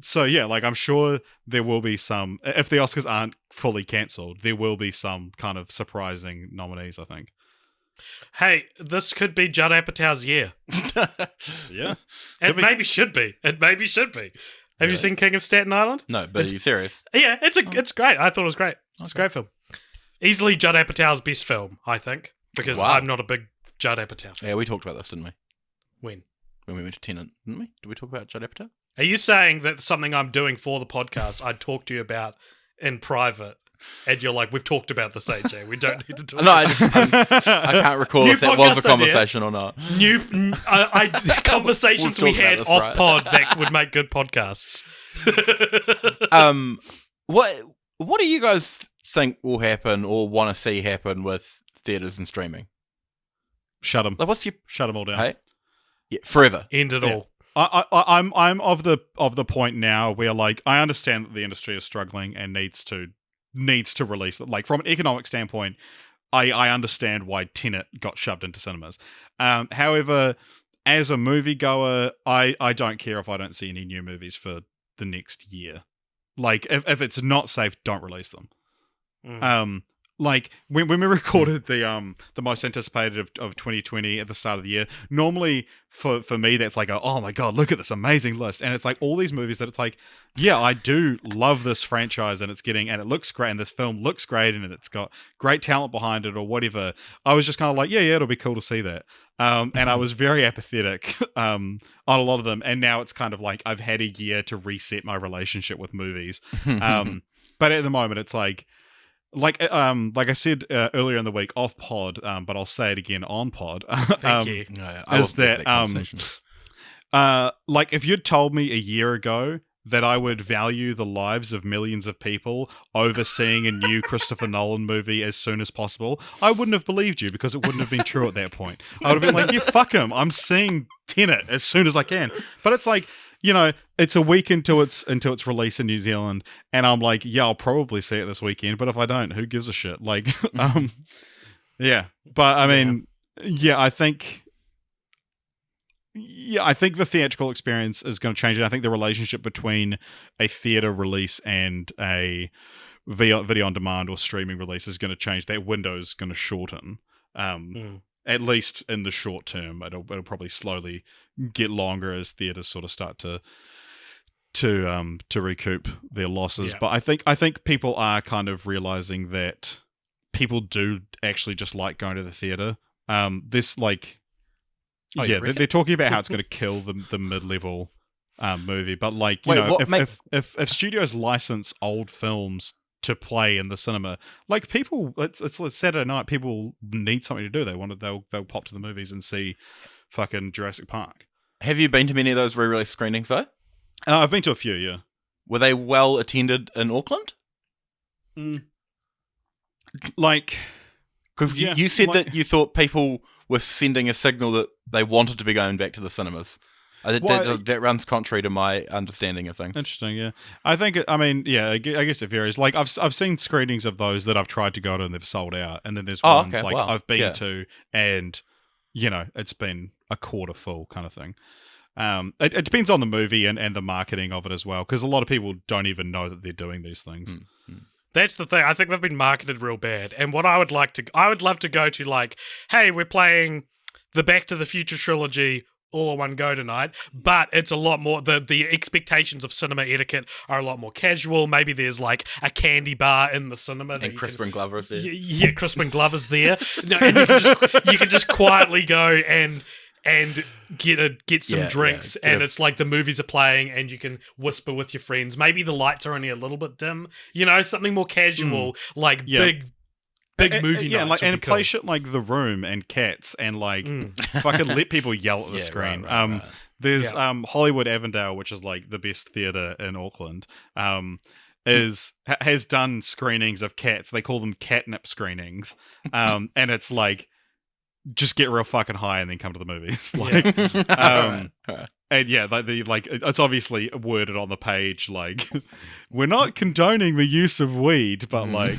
So yeah, like I'm sure there will be some, if the Oscars aren't fully cancelled, there will be some kind of surprising nominees, I think. Hey, this could be Judd Apatow's year. Yeah. It maybe should be. Have you seen King of Staten Island? No, but are you serious? Yeah, it's great. I thought it was great. It's a great film. Easily Judd Apatow's best film, I think, because I'm not a big Judd Apatow fan. Yeah, we talked about this, didn't we? When we went to Tenet, didn't we? Did we talk about Judd Apatow? Are you saying that something I'm doing for the podcast I'd talk to you about in private, and you're like, we've talked about this, AJ. We don't need to talk. No, I can't recall if that was a conversation or not. Conversations we had off right? pod that would make good podcasts. What do you guys think will happen or want to see happen with theaters and streaming? Shut them. Like, Shut them all down. Hey, yeah, forever. End it all. I'm of the point now where, like, I understand that the industry is struggling and needs to release it. Like, from an economic standpoint, I understand why Tenet got shoved into cinemas. However, as a moviegoer, I don't care if I don't see any new movies for the next year. Like, if it's not safe, don't release them. Like when we recorded the most anticipated of 2020 at the start of the year, normally for me that's like oh my god, look at this amazing list, and it's like all these movies that it's like, yeah, I do love this franchise and it looks great and this film looks great and it's got great talent behind it or whatever. I was just kind of like, yeah, it'll be cool to see that. And I was very apathetic on a lot of them, and now it's kind of like I've had a year to reset my relationship with movies. But at the moment it's like I said earlier in the week off pod, but I'll say it again on pod. Thank you. Is that like if you'd told me a year ago that I would value the lives of millions of people over seeing a new Christopher Nolan movie as soon as possible, I wouldn't have believed you because it wouldn't have been true at that point. I would have been like, yeah, fuck him. I'm seeing Tenet as soon as I can. But it's like, it's a week into its release in New Zealand, and I'm like, yeah, I'll probably see it this weekend, but if I don't, who gives a shit? Like, yeah. But I mean, I think the theatrical experience is going to change, and I think the relationship between a theater release and a video on demand or streaming release is going to change. That window is going to shorten. At least in the short term. It'll probably slowly get longer as theaters sort of start to recoup their losses. Yeah. But I think people are kind of realizing that people do actually just like going to the theater. This like, they're talking about how it's going to kill the mid-level movie, but like if studios license old films to play in the cinema, like people, it's Saturday night. People need something to do. They'll pop to the movies and see fucking Jurassic Park. Have you been to many of those re-release screenings though? I've been to a few. Yeah. Were they well attended in Auckland? Like, because you said that you thought people were sending a signal that they wanted to be going back to the cinemas. That runs contrary to my understanding of things. Interesting, yeah. I think, I guess it varies. Like, I've seen screenings of those that I've tried to go to and they've sold out. And then there's ones I've been to and, it's been a quarter full kind of thing. It depends on the movie and the marketing of it as well, because a lot of people don't even know that they're doing these things. Mm-hmm. That's the thing. I think they've been marketed real bad. And what I would love to go to, like, hey, we're playing the Back to the Future trilogy all in one go tonight, but it's a lot more, the expectations of cinema etiquette are a lot more casual. Maybe there's like a candy bar in the cinema. And Crispin Glover's there. Yeah, Crispin Glover's there. And you can just quietly go and get some drinks, and it's like the movies are playing and you can whisper with your friends. Maybe the lights are only a little bit dim, something more casual, like big movie nights. And play shit like The Room and Cats and like fucking let people yell at the screen. Right. There's Hollywood Avondale, which is like the best theater in Auckland. has done screenings of Cats. They call them catnip screenings, and it's like just get real fucking high and then come to the movies. And yeah, it's obviously worded on the page like we're not condoning the use of weed, but like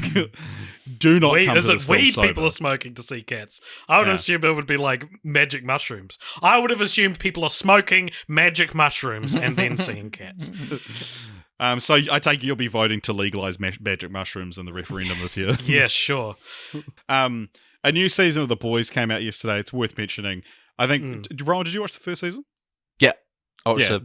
do not weed, come is to it this film weed sober. people are smoking to see Cats? I would assume it would be like magic mushrooms. I would have assumed people are smoking magic mushrooms and then seeing Cats. So I take it you'll be voting to legalize magic mushrooms in the referendum this year. Yeah, sure. A new season of The Boys came out yesterday. It's worth mentioning. I think, Rowan, did you watch the first season? Yeah.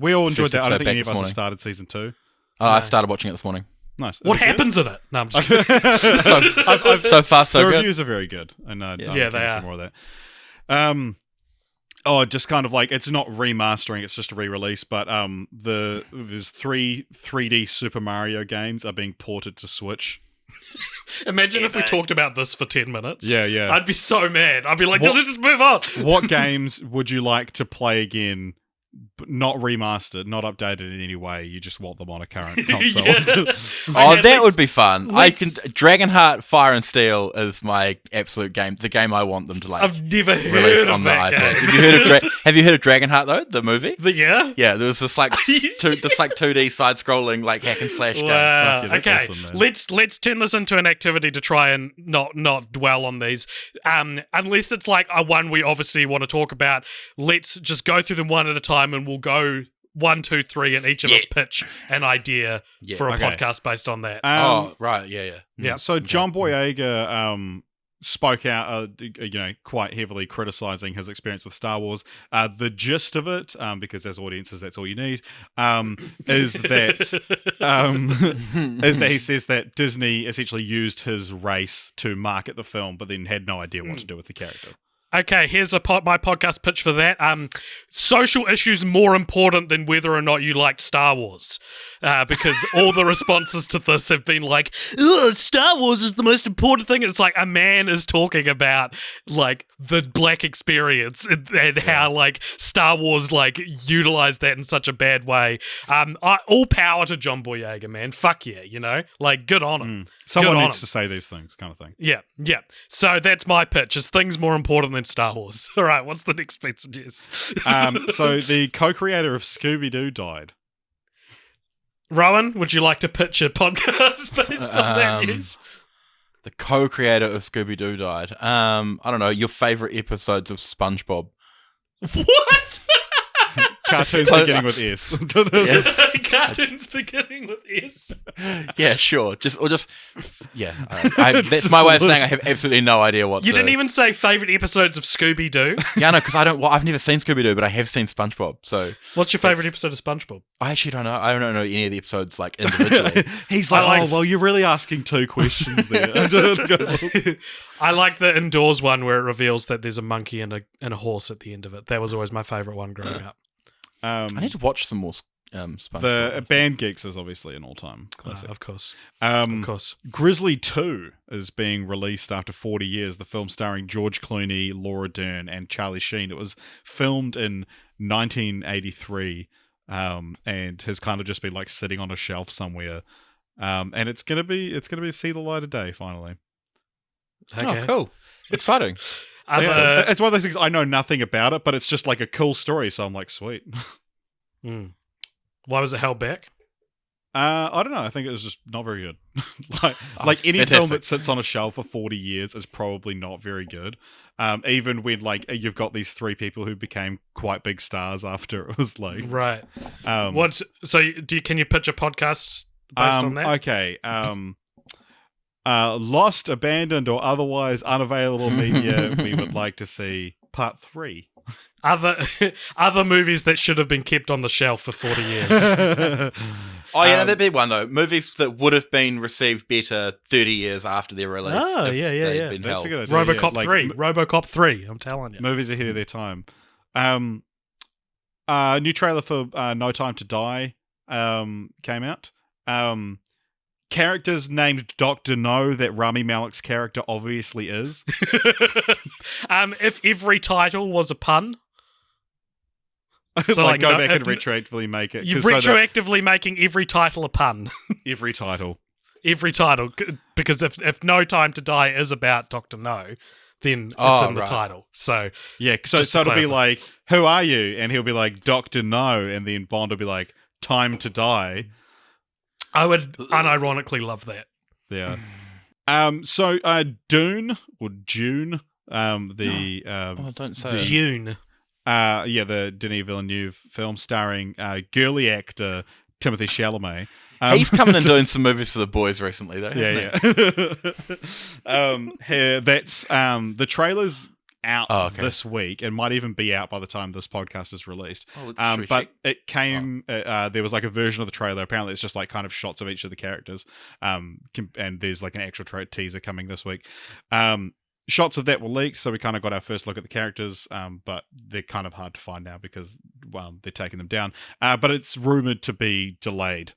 We all enjoyed first that. I don't think episode any of back us this have morning. started season 2. I started watching it this morning. Nice. Is What it good? happens in it? No, I'm just kidding. So far, so The good. reviews are very good, and Yeah, I'm they keen to see are. more of that. Just kind of like it's not remastering; it's just a re-release. But there's 3 3D Super Mario games are being ported to Switch. Imagine if we talked about this for 10 minutes. Yeah. I'd be so mad. I'd be like, What- let's just move on. What games would you like to play again? But not remastered, not updated in any way. You just want them on a current console. Oh, Okay, that would be fun. let's- Dragonheart Fire and Steel is my absolute game. The game I want them to like I've never release heard on of the that iPad. game. Have you heard of Dragonheart though? The movie? But yeah? Yeah, there was this like Are you 2D side-scrolling like hack and slash game. Wow. Fuck yeah, Okay, that's awesome, man. let's turn this into an activity to try and not dwell on these. Unless it's like a one we obviously want to talk about, let's just go through them one at a time, and we'll go 1, 2, 3, and each of us pitch an idea for a Okay. podcast based on that. Oh, right, yeah. Yeah. So John Boyega spoke out, quite heavily criticizing his experience with Star Wars. The gist of it, because as audiences, that's all you need, is that he says that Disney essentially used his race to market the film, but then had no idea what to do with the character. Okay, here's my podcast pitch for that. Social issues more important than whether or not you liked Star Wars, because all the responses to this have been like, "Ugh, Star Wars is the most important thing." And it's like a man is talking about like the black experience and how like Star Wars like utilized that in such a bad way. All power to John Boyega, man. Fuck yeah, like good on him. Someone Good on needs him. to say these things, kind of thing. Yeah. So that's my pitch. Is things more important than Star Wars? All right. What's the next piece of news? So the co-creator of Scooby-Doo died. Rowan, would you like to pitch a podcast based on that news? The co-creator of Scooby-Doo died. I don't know, your favorite episodes of SpongeBob. What? Cartoons Close. beginning with S. Cartoons beginning with S. Yeah, sure. That's my way of saying I have absolutely no idea what You to... didn't even say favorite episodes of Scooby-Doo. Yeah, no, because I've never seen Scooby-Doo, but I have seen SpongeBob, so... What's your favorite episode of SpongeBob? I actually don't know. I don't know any of the episodes, like, individually. He's like, I like- oh, well, you're really asking 2 questions there. I like the indoors one where it reveals that there's a monkey and a horse at the end of it. That was always my favorite one growing up. I need to watch some more SpongeBob. The Band Geeks is obviously an all-time classic. Of course. Um, Of course. Grizzly 2 is being released after 40 years. The film starring George Clooney, Laura Dern, and Charlie Sheen. It was filmed in 1983 and has kind of just been like sitting on a shelf somewhere. And it's gonna be see the light of day finally. Okay. Oh, cool. Exciting. It's one of those things I know nothing about it, but it's just like a cool story. So I'm like, sweet. Why was it held back? I don't know. I think it was just not very good. like any film fantastic. that sits on a shelf for 40 years is probably not very good. Even when like you've got these 3 people who became quite big stars after it was like Right. um, Can you pitch a podcast based on that? Okay. Lost, abandoned, or otherwise unavailable media we would like to see part 3. Other movies that should have been kept on the shelf for 40 years. Oh, yeah, that'd be one, though. Movies that would have been received better 30 years after their release. Oh, if yeah, they'd yeah. been That's a held. good idea. RoboCop yeah, 3. RoboCop 3, I'm telling you. Movies ahead of their time. New trailer for No Time to Die came out. Characters named Dr. No that Rami Malek's character obviously is. If every title was a pun. So like go no, back and retroactively make it. You're 'cause so that retroactively making every title a pun. every title. Every title, because if No Time to Die is about Dr. No, then it's in the title. So Yeah, so it'll be like, who are you? And he'll be like, Dr. No, and then Bond will be like, Time to Die. I would unironically love that. Yeah. So Dune or June, the don't say June. the Denis Villeneuve film starring girly actor Timothée Chalamet. He's coming and doing some movies for the boys recently, though. Yeah. That's the trailer's out this week and might even be out by the time this podcast is released. But it came. There was like a version of the trailer. Apparently, it's just like kind of shots of each of the characters. And there's like an actual teaser coming this week. Shots of that were leaked, so we kind of got our first look at the characters, but they're kind of hard to find now because they're taking them down. But it's rumored to be delayed.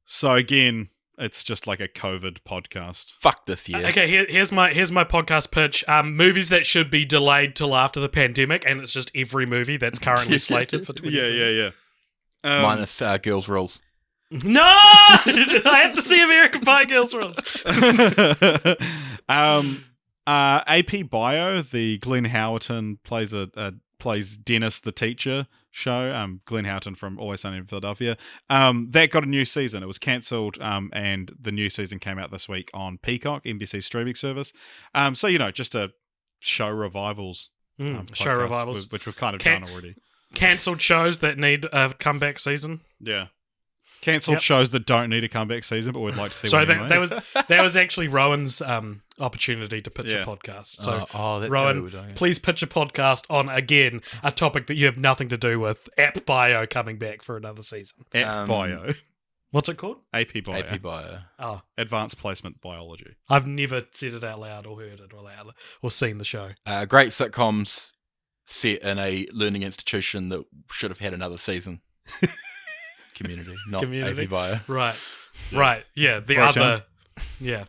So again, it's just like a COVID podcast. Fuck this year. Okay, here's my podcast pitch. Movies that should be delayed till after the pandemic, and it's just every movie that's currently slated for 2020. Yeah. Minus Girls' Rules. No! I have to see American Pie Girls' Rules. AP Bio, the Glenn Howerton plays Dennis the teacher show. Glenn Howerton from Always Sunny in Philadelphia. That got a new season. It was cancelled, and the new season came out this week on Peacock, NBC streaming service. So just a show revivals. Show revivals, which we've kind of done already. Cancelled shows that need a comeback season. Yeah. Cancelled shows that don't need a comeback season, but we'd like to see one anyway. that was actually Rowan's opportunity to pitch a podcast. So, that's Rowan, please pitch a podcast on, again, a topic that you have nothing to do with. App Bio coming back for another season. App Bio. What's it called? AP Bio. AP Bio. Oh. Advanced Placement Biology. I've never said it out loud or heard it or seen the show. Great sitcoms set in a learning institution that should have had another season. Community, not AP Bio. Right. Yeah, the other. Yeah.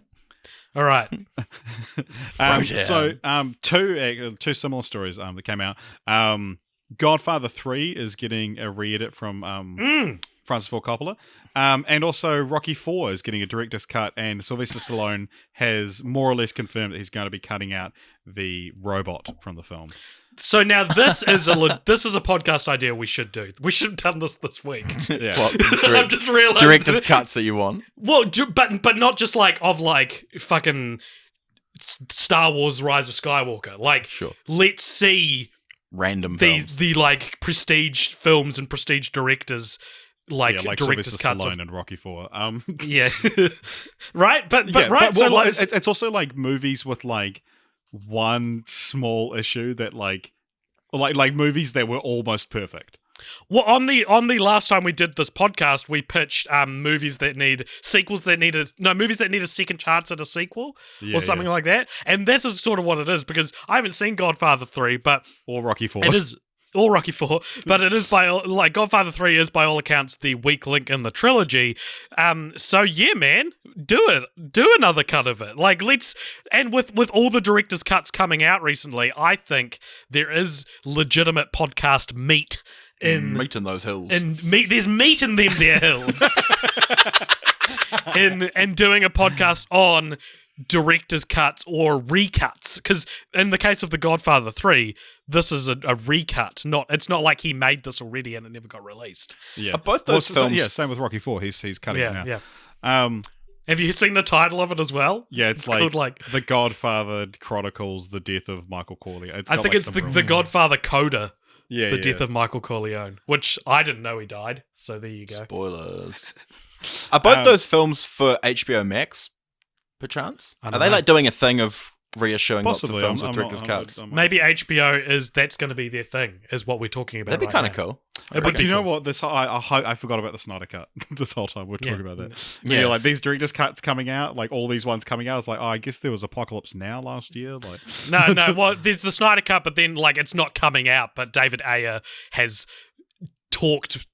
All right. So, two similar stories that came out. Godfather 3 is getting a re-edit from Francis Ford Coppola, and also Rocky 4 is getting a director's cut, and Sylvester Stallone has more or less confirmed that he's going to be cutting out the robot from the film. So now this is a podcast idea we should do. We should have done this week. Yeah. I've just realized director's cuts that you want. Well, but not just of fucking Star Wars: Rise of Skywalker. Sure. Let's see random films. the prestige films and prestige directors director's cuts Stallone and Rocky 4. Yeah. Right, but right. It's also like movies with one small issue that like movies that were almost perfect. Well, on the last time we did this podcast, we pitched movies that need sequels movies that need a second chance at a sequel or something like that. And this is sort of what it is, because I haven't seen Godfather 3, or Rocky 4. It is or Rocky 4, but it is Godfather 3 is by all accounts the weak link in the trilogy. So yeah, man, do another cut of it. With all the director's cuts coming out recently, I think there is legitimate podcast meat in those hills. There's meat in them there hills. in doing a podcast on director's cuts or recuts, because in the case of The Godfather 3, this is a recut. It's not like he made this already and it never got released. Yeah, both those films. Same with Rocky 4. He's cutting it now. Yeah. Have you seen the title of it as well? Yeah, it's called The Godfather Chronicles: The Death of Michael Corleone. I think it's the Godfather Coda. Yeah, the death of Michael Corleone, which I didn't know he died. So there you go. Spoilers. Are both those films for HBO Max? Perchance? Are they doing a thing of reissuing lots of films with director's cuts? Maybe HBO that's going to be their thing, is what we're talking about. That'd be kind of cool. But you know what? I forgot about the Snyder cut this whole time. We're talking about that. Yeah, these director's cuts coming out, all these ones coming out. I was like, I guess there was Apocalypse Now last year. No. Well, there's the Snyder cut, but then it's not coming out. But David Ayer has talked,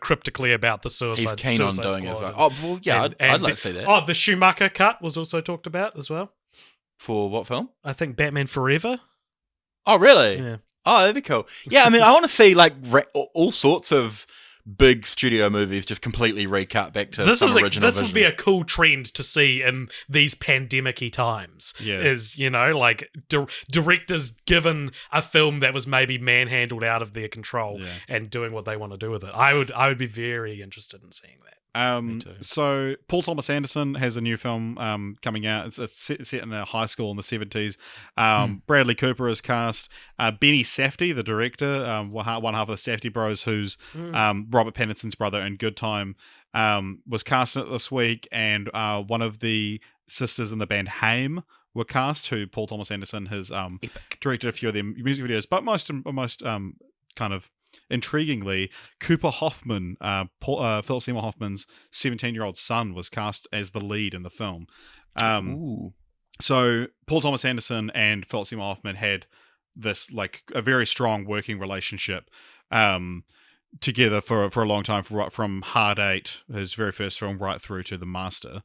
cryptically about the Suicide. He's keen on doing it. I'd like to see that. Oh, the Schumacher cut was also talked about as well. For what film? I think Batman Forever. Oh, really? Yeah. Oh, that'd be cool. Yeah, I mean, I want to see like all sorts of big studio movies just completely recut back to some original this vision. would be a cool trend to see in these pandemic-y times. Yeah. Is, like directors given a film that was maybe manhandled out of their control and doing what they want to do with it. I would be very interested in seeing that. So Paul Thomas Anderson has a new film coming out. It's set in a high school in the 70s. Bradley Cooper is cast. Benny Safdie, the director, one half of the Safdie bros, who's Robert Pattinson's brother in Good Time, was cast in it this week, and one of the sisters in the band Haim were cast, who Paul Thomas Anderson has directed a few of their music videos, but most kind of intriguingly, Cooper Hoffman, Philip Seymour Hoffman's 17-year-old son, was cast as the lead in the film. So Paul Thomas Anderson and Philip Seymour Hoffman had this like a very strong working relationship together for a long time, from Hard Eight, his very first film, right through to The Master.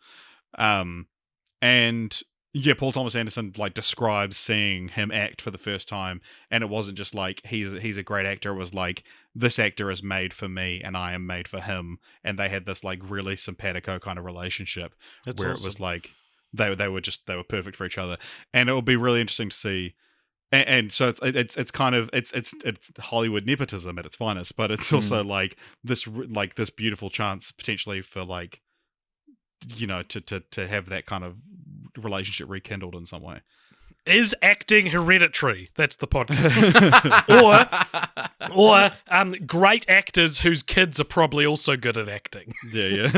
And yeah, Paul Thomas Anderson like describes seeing him act for the first time, and it wasn't just like he's a great actor. It was like, this actor is made for me, and I am made for him. And they had this like really simpatico kind of relationship. That's where awesome. It was like they were perfect for each other, and it will be really interesting to see. And so it's kind of it's Hollywood nepotism at its finest, but it's also like this beautiful chance potentially for like, to have that kind of relationship rekindled in some way. Is acting hereditary? That's the podcast. or great actors whose kids are probably also good at acting. Yeah.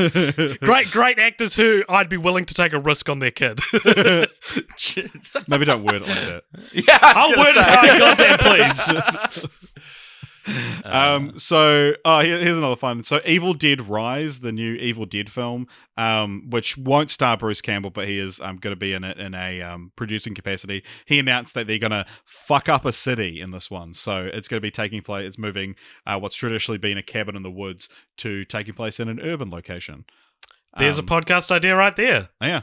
Great actors who I'd be willing to take a risk on their kid. Maybe don't word it like that. Yeah, I'll word it how goddamn please. Here's another fun. So Evil Dead Rise, the new Evil Dead film, which won't star Bruce Campbell, but he is going to be in it in a producing capacity. He announced that they're going to fuck up a city in this one. So it's going to be taking place, it's moving what's traditionally been a cabin in the woods to taking place in an urban location. There's a podcast idea right there. Yeah.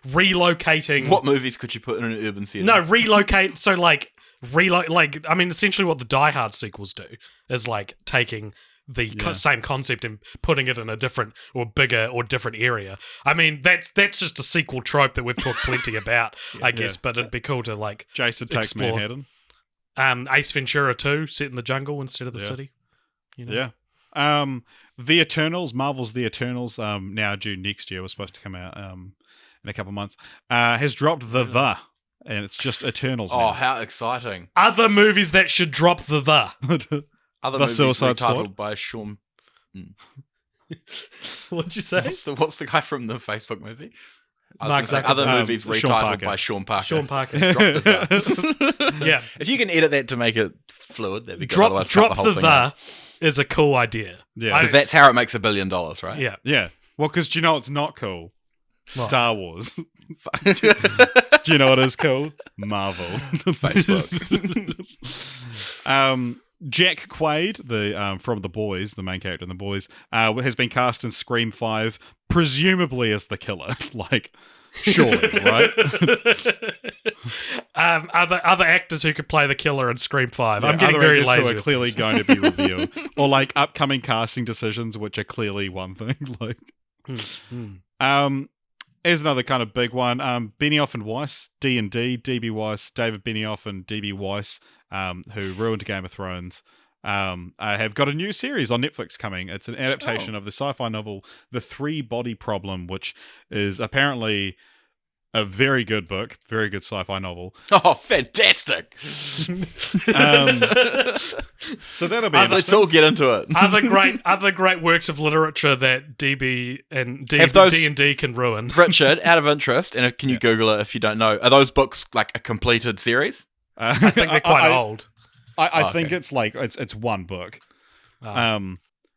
Relocating. What movies could you put in an urban setting? No, relocate. So essentially what the Die Hard sequels do is like taking the same concept and putting it in a different or bigger or different area. I mean, that's just a sequel trope that we've talked plenty about, I guess, but it'd be cool to like Jason Takes Manhattan. Ace Ventura 2, set in the jungle instead of the city. Yeah. The Eternals, Marvel's The Eternals, now due next year, was supposed to come out in a couple months, has dropped and it's just Eternals now. Oh, how exciting. Other movies that should drop the Other the movies Suicide retitled Squad by Sean... What'd you say? What's the guy from the Facebook movie? Mark Zuckerberg. Other movies Sean retitled Parker. by Sean Parker. Sean Parker. Drop the Yeah. If you can edit that to make it fluid, that'd be good. Drop Otherwise, cut the whole thing out. is a cool idea. Yeah. Because that's how it makes $1 billion, right? Yeah. Yeah. Well, because do you know what's not cool? What? Star Wars. Do you know what is cool? Marvel. Facebook. Jack Quaid, the from The Boys, the main character in The Boys, has been cast in Scream 5, presumably as the killer. Like, surely, right? Other actors who could play the killer in Scream 5. I'm getting other very actors lazy. who are with clearly this. going to be revealed, or like upcoming casting decisions, which are clearly one thing. Like, here's another kind of big one. Benioff and Weiss, D&D, DB Weiss, David Benioff and DB Weiss, who ruined Game of Thrones, have got a new series on Netflix coming. It's an adaptation of the sci-fi novel The Three Body Problem, which is apparently a very good book, very good sci-fi novel. Oh, fantastic! So that'll be Let's all get into it. other great works of literature that DB and D&D can ruin. Richard, out of interest, and can you Google it if you don't know, are those books like a completed series? I think they're quite old. I think it's like it's one book. Okay,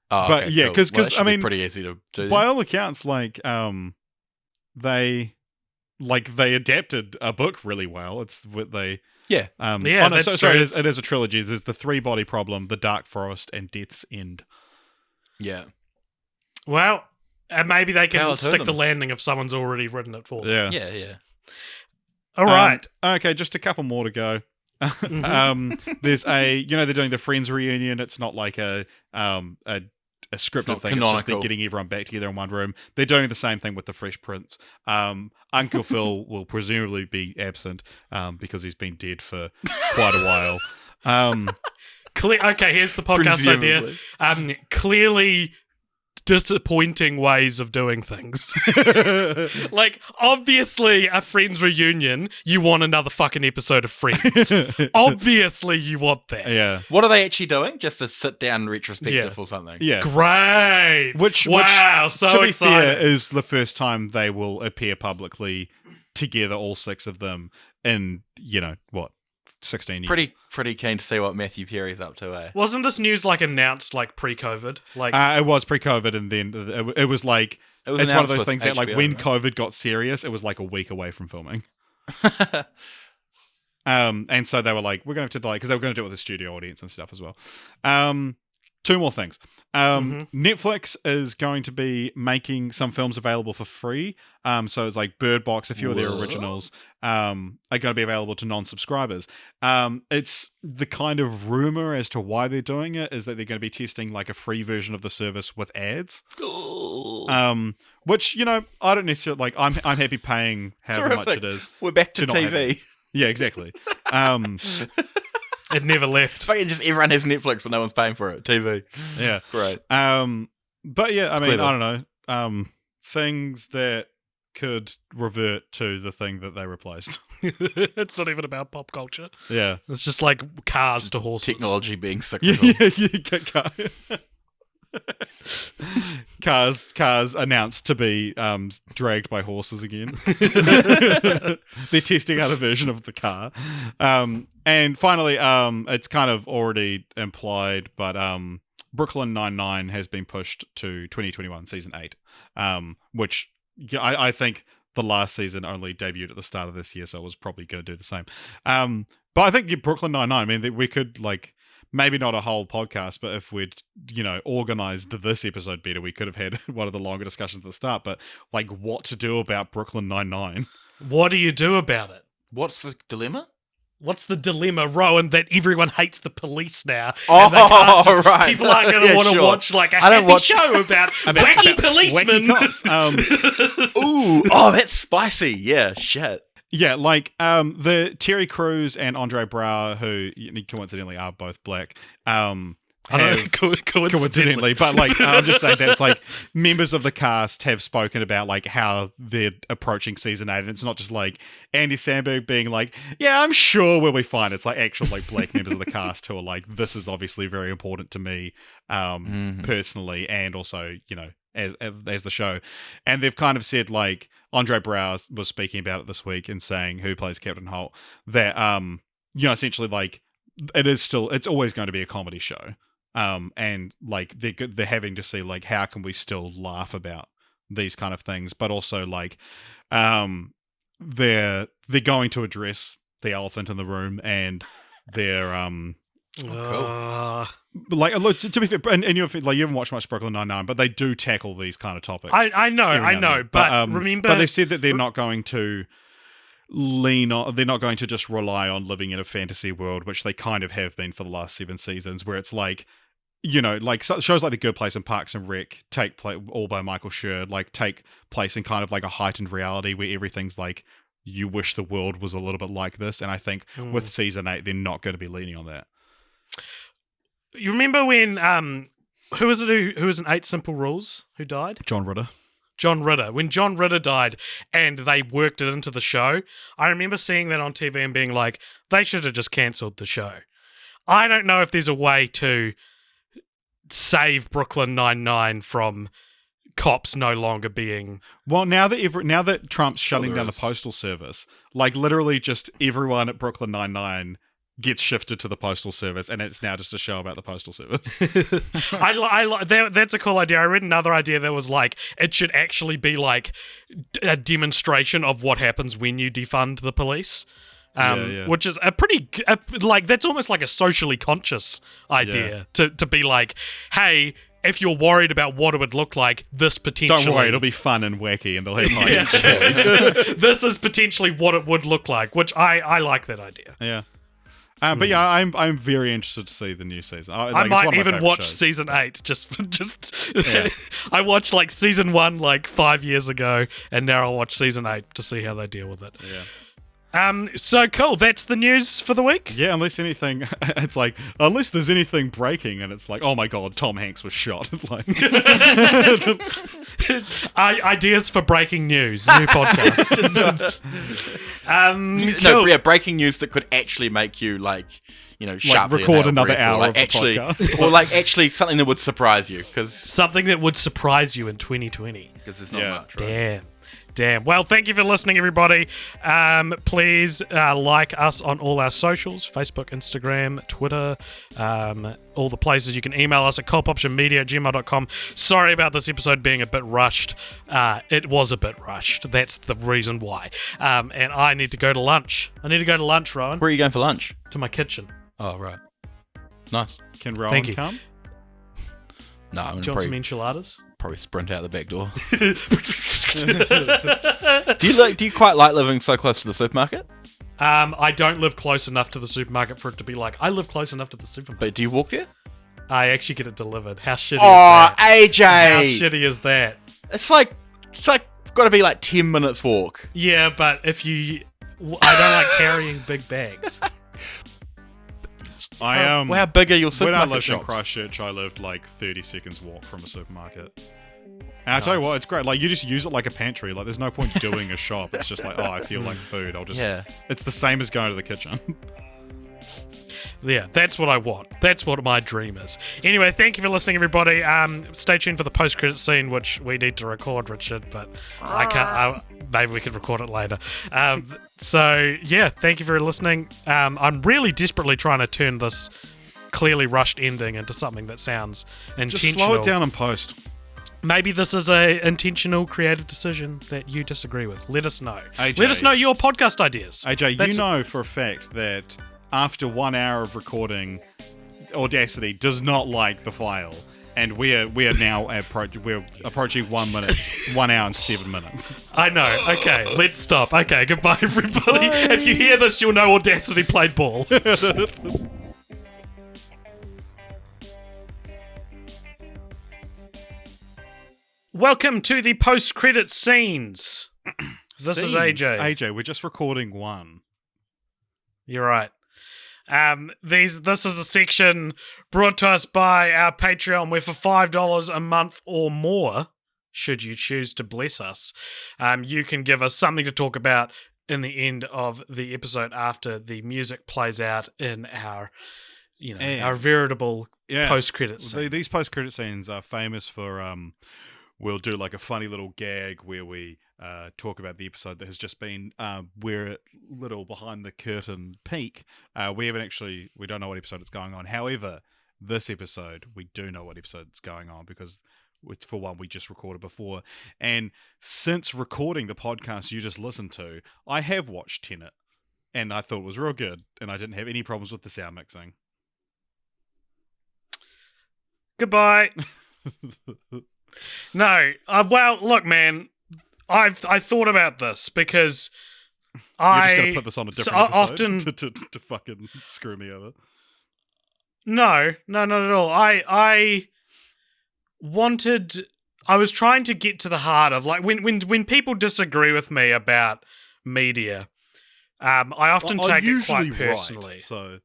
but yeah, cool. because I mean, pretty easy to do. By all accounts, like they adapted a book really well. It's what they that's sorry, true. it is a trilogy. There's The Three Body Problem, The Dark Forest, and Death's End. Yeah. Well, maybe they can Hell, stick them. the landing if someone's already written it for them. Yeah. Yeah. All right. Okay, just a couple more to go. There's they're doing the Friends reunion. It's not like a scripted thing. It's just they're getting everyone back together in one room. They're doing the same thing with the Fresh Prince. Uncle Phil will presumably be absent because he's been dead for quite a while. Okay, here's the podcast idea. Clearly disappointing ways of doing things. Like, obviously, a Friends reunion, you want another fucking episode of Friends. Obviously, you want that. Yeah. What are they actually doing? Just a sit-down retrospective or something? Yeah. Great. Which so to be excited. fair, is the first time they will appear publicly together, all 6 of them, in, 16 years. Pretty keen to see what Matthew Perry's up to, eh? Wasn't this news announced pre-COVID? It was pre-COVID, and then it was like it's one of those things that HBO, when right? COVID got serious, it was like a week away from filming. And so they were like, we're going to have to because they were going to do it with a studio audience and stuff as well. 2 more things. Netflix is going to be making some films available for free. So it's like Bird Box, a few of their originals are going to be available to non-subscribers. It's the kind of rumor as to why they're doing it is that they're going to be testing like a free version of the service with ads. Which, I don't necessarily like. I'm happy paying however much it is. We're back to not have TV. Yeah, exactly. It never left. Fucking just everyone has Netflix, but no one's paying for it. TV. Yeah. Great. But yeah, I mean, clever. I don't know. Things that could revert to the thing that they replaced. It's not even about pop culture. Yeah. It's just like cars to horses. Technology being Yeah, cyclical. Cars announced to be dragged by horses again. They're testing out a version of the car. And finally, it's kind of already implied, but Brooklyn Nine-Nine has been pushed to 2021 season 8, which I think the last season only debuted at the start of this year, so it was probably going to do the same. But I think Brooklyn Nine-Nine, I mean, we could maybe not a whole podcast, but if we'd, organized this episode better, we could have had one of the longer discussions at the start, but what to do about Brooklyn Nine-Nine. What do you do about it? What's the dilemma? What's the dilemma, Rowan, that everyone hates the police now? Oh, and they can't just, right. People aren't going to want to watch a happy show about wacky policemen. Wacky cops. Ooh, that's spicy. Yeah, shit. Yeah, the Terry Crews and Andre Braugher, who coincidentally are both black, coincidentally, but I'm just saying that it's members of the cast have spoken about how they're approaching season 8, and it's not just Andy Samberg being yeah, I'm sure we'll be fine. It's actual black members of the cast who are this is obviously very important to me personally, and also as the show, and they've kind of said Andre Braugher was speaking about it this week and saying, who plays Captain Holt, that essentially it's always going to be a comedy show. And they're having to see how can we still laugh about these kind of things, but also they're going to address the elephant in the room, and they're look, to be fair, and you haven't watched much Brooklyn Nine-Nine, but they do tackle these kind of topics. I know, but remember, but they've said that they're not going to lean on, they're not going to just rely on living in a fantasy world, which they kind of have been for the last 7 seasons, where it's shows like The Good Place and Parks and Rec take place, all by Michael Schur, take place in kind of a heightened reality where everything's you wish the world was a little bit like this, and I think with season 8 they're not going to be leaning on that. You remember when who was in 8 Simple Rules who died? John Ritter. When John Ritter died and they worked it into the show, I remember seeing that on TV and being they should have just cancelled the show. I don't know if there's a way to save Brooklyn Nine-Nine from cops no longer being... Well, now that Trump's shutting down the postal service, literally just everyone at Brooklyn Nine-Nine gets shifted to the postal service, and it's now just a show about the postal service. That's a cool idea. I read another idea that was it should actually be a demonstration of what happens when you defund the police. Which is a pretty that's almost like a socially conscious idea to be hey, if you're worried about what it would look like, this potentially... Don't worry, it'll be fun and wacky, and they'll have This is potentially what it would look like, which I like that idea. Yeah. But yeah, I'm very interested to see the new season. I might even watch season 8. Just Yeah. I watched like season 1 like 5 years ago, and now I'll watch season 8 to see how they deal with it. Yeah. So cool. That's the news for the week. Yeah, unless there's anything breaking, and it's like, oh my god, Tom Hanks was shot. Like, ideas for breaking news. New podcast. Cool. No, breaking news that could actually make you sharply record in our another breath, hour or of the actually, podcast. or like actually something that would surprise you, because Something that would surprise you in 2020. there's not much. Right? Damn. Well, thank you for listening, everybody. Please like us on all our socials, Facebook, Instagram, Twitter, all the places. You can email us at cultpoptionmedia@gmail.com. Sorry about this episode being a bit rushed. It was a bit rushed. That's the reason why. And I need to go to lunch. Rowan. Where are you going for lunch? To my kitchen. Oh, right. Nice. Can Thank Rowan you. come? No, I'm Do you gonna want some enchiladas? probably sprint out the back door. Do you quite like living so close to the supermarket? I don't live close enough to the supermarket for it to be like, I live close enough to the supermarket. But do you walk there? I actually get it delivered. How shitty is Oh, that? AJ! How shitty is that? It's like got to be like 10 minutes walk. Yeah, but I don't like carrying big bags. How big are your When I supermarket lived in shops? Christchurch, I lived like 30 seconds walk from a supermarket. And I tell you what, it's great. Like, you just use it like a pantry. Like, there's no point doing a shop. It's just like, oh, I feel like food. I'll just. Yeah. It's the same as going to the kitchen. Yeah, that's what I want. That's what my dream is. Anyway, thank you for listening, everybody. Stay tuned for the post-credit scene, which we need to record, Richard, but I can't. Maybe we could record it later. So, yeah, thank you for listening. I'm really desperately trying to turn this clearly rushed ending into something that sounds intentional. Just slow it down and post. Maybe this is a intentional creative decision that you disagree with. Let us know. AJ. Let us know your podcast ideas. AJ, That's- you know for a fact that after 1 hour of recording, Audacity does not like the file. And we are now approaching 1 minute, 1 hour and 7 minutes. I know. Okay, let's stop. Okay, goodbye, everybody. If you hear this, you'll know Audacity played ball. Welcome to the post-credit scenes. This is AJ. AJ, we're just recording one. You're right. This is a section brought to us by our Patreon, where for $5 a month or more, should you choose to bless us, you can give us something to talk about in the end of the episode after the music plays out in our, our veritable post-credit scene. These post-credit scenes are famous for we'll do like a funny little gag where we talk about the episode that has just been. We're a little behind the curtain peek. We don't know what episode it's going on. However, this episode, we do know what episode it's going on because it's, for one, we just recorded before. And since recording the podcast you just listened to, I have watched Tenet. And I thought it was real good. And I didn't have any problems with the sound mixing. Goodbye. No. Well, look, man. I thought about this because You're just going to put this on a different episode often to fucking screw me over. No, not at all. I was trying to get to the heart of, like, when people disagree with me about media, I often take it quite personally. Right, so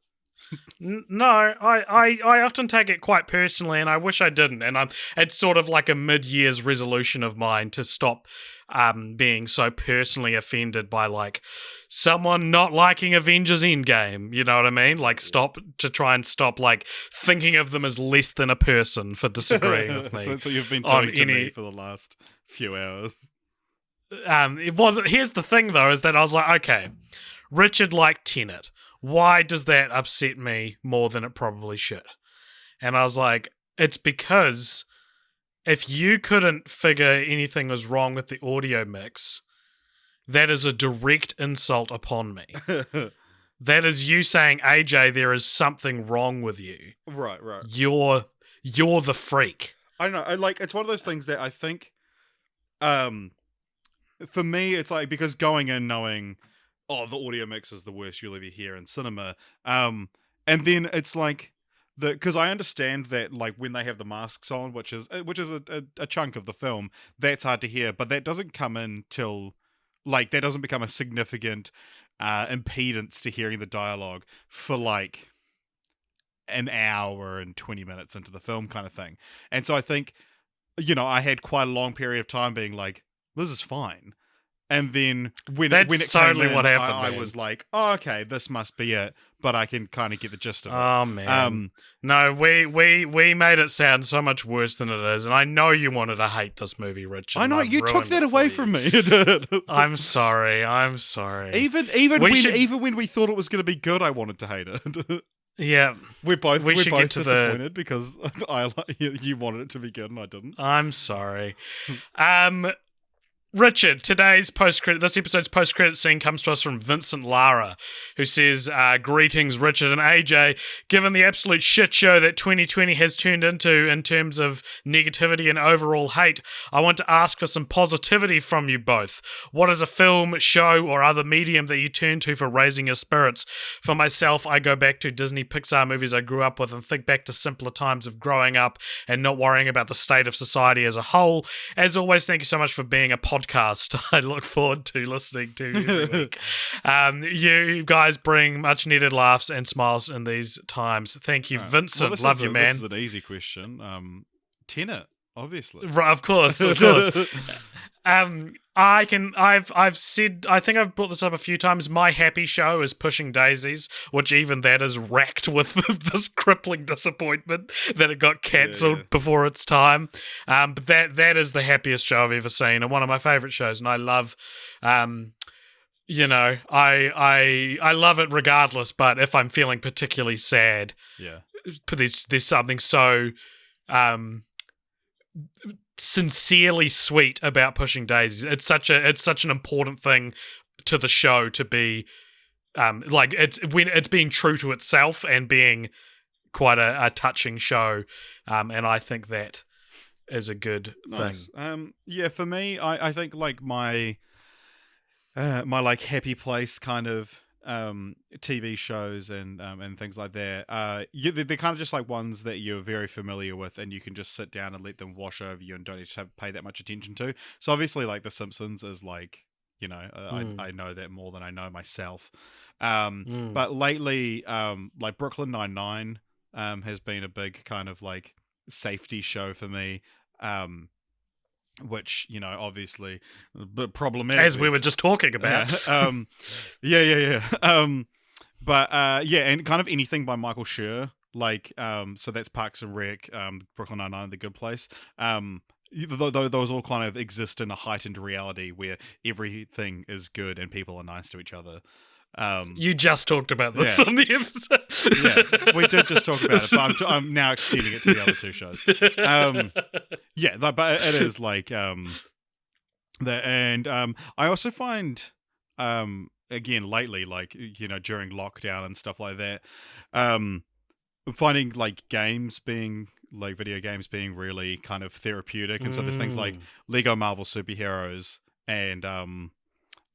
No, I often take it quite personally, and I wish I didn't. And it's sort of like a mid-year's resolution of mine to stop being so personally offended by, like, someone not liking Avengers Endgame. You know what I mean? Like, try and stop like thinking of them as less than a person for disagreeing with me. So that's what you've been doing to me for the last few hours. Well, here's the thing, though, is that I was like, okay, Richard liked Tenet. Why does that upset me more than it probably should? And I was like, it's because if you couldn't figure anything was wrong with the audio mix, that is a direct insult upon me. That is you saying, AJ, there is something wrong with you. Right. You're the freak. I don't know. It's one of those things that I think, for me, it's like, because going in knowing oh, the audio mix is the worst you'll ever hear in cinema. And then it's like because I understand that like when they have the masks on, which is a chunk of the film, that's hard to hear, but that doesn't come in till like that doesn't become a significant impedance to hearing the dialogue for like an hour and 20 minutes into the film kind of thing. And so I think, I had quite a long period of time being like, this is fine. And then when it totally came in, what happened, I man. was like, oh, okay, this must be it. But I can kind of get the gist of it. Oh man, no, we made it sound so much worse than it is, and I know you wanted to hate this movie, Richard. I know you took that away from me. I'm sorry. Even when we thought it was going to be good, I wanted to hate it. Yeah, we're both get to disappointed because you wanted it to be good and I didn't. I'm sorry. Richard, this episode's post-credit scene comes to us from Vincent Lara, who says, greetings, Richard and AJ. Given the absolute shit show that 2020 has turned into in terms of negativity and overall hate, I want to ask for some positivity from you both. What is a film, show, or other medium that you turn to for raising your spirits? For myself, I go back to Disney Pixar movies I grew up with and think back to simpler times of growing up and not worrying about the state of society as a whole. As always, thank you so much for being a podcast I look forward to listening to every week. You guys bring much needed laughs and smiles in these times. Thank you, Vincent. Well, love you, man. This is an easy question. Tenet, obviously. Right, of course. I've said, I think I've brought this up a few times. My happy show is Pushing Daisies, which even that is racked with this crippling disappointment that it got cancelled before its time. But that is the happiest show I've ever seen and one of my favorite shows. And I love, I love it regardless. But if I'm feeling particularly sad, there's something so, sincerely sweet about Pushing Daisies. It's such an important thing to the show to be it's being true to itself and being quite a touching show, and I think that is a good thing. For me, I think like my like happy place kind of TV shows and things like that. They're kind of just like ones that you're very familiar with, and you can just sit down and let them wash over you, and don't have to pay that much attention to. So obviously, like The Simpsons is like, I know that more than I know myself. But lately, like Brooklyn Nine-Nine has been a big kind of like safety show for me. Which, obviously, but problematic. As we were just talking about. But and kind of anything by Michael Schur, like, so that's Parks and Rec, Brooklyn Nine-Nine, The Good Place. Those all kind of exist in a heightened reality where everything is good and people are nice to each other. You just talked about this on the episode. We did just talk about it, but I'm now extending it to the other two shows. But it is like I also find again lately, like during lockdown and stuff like that, finding like video games being really kind of therapeutic, and so there's things like Lego Marvel Superheroes, and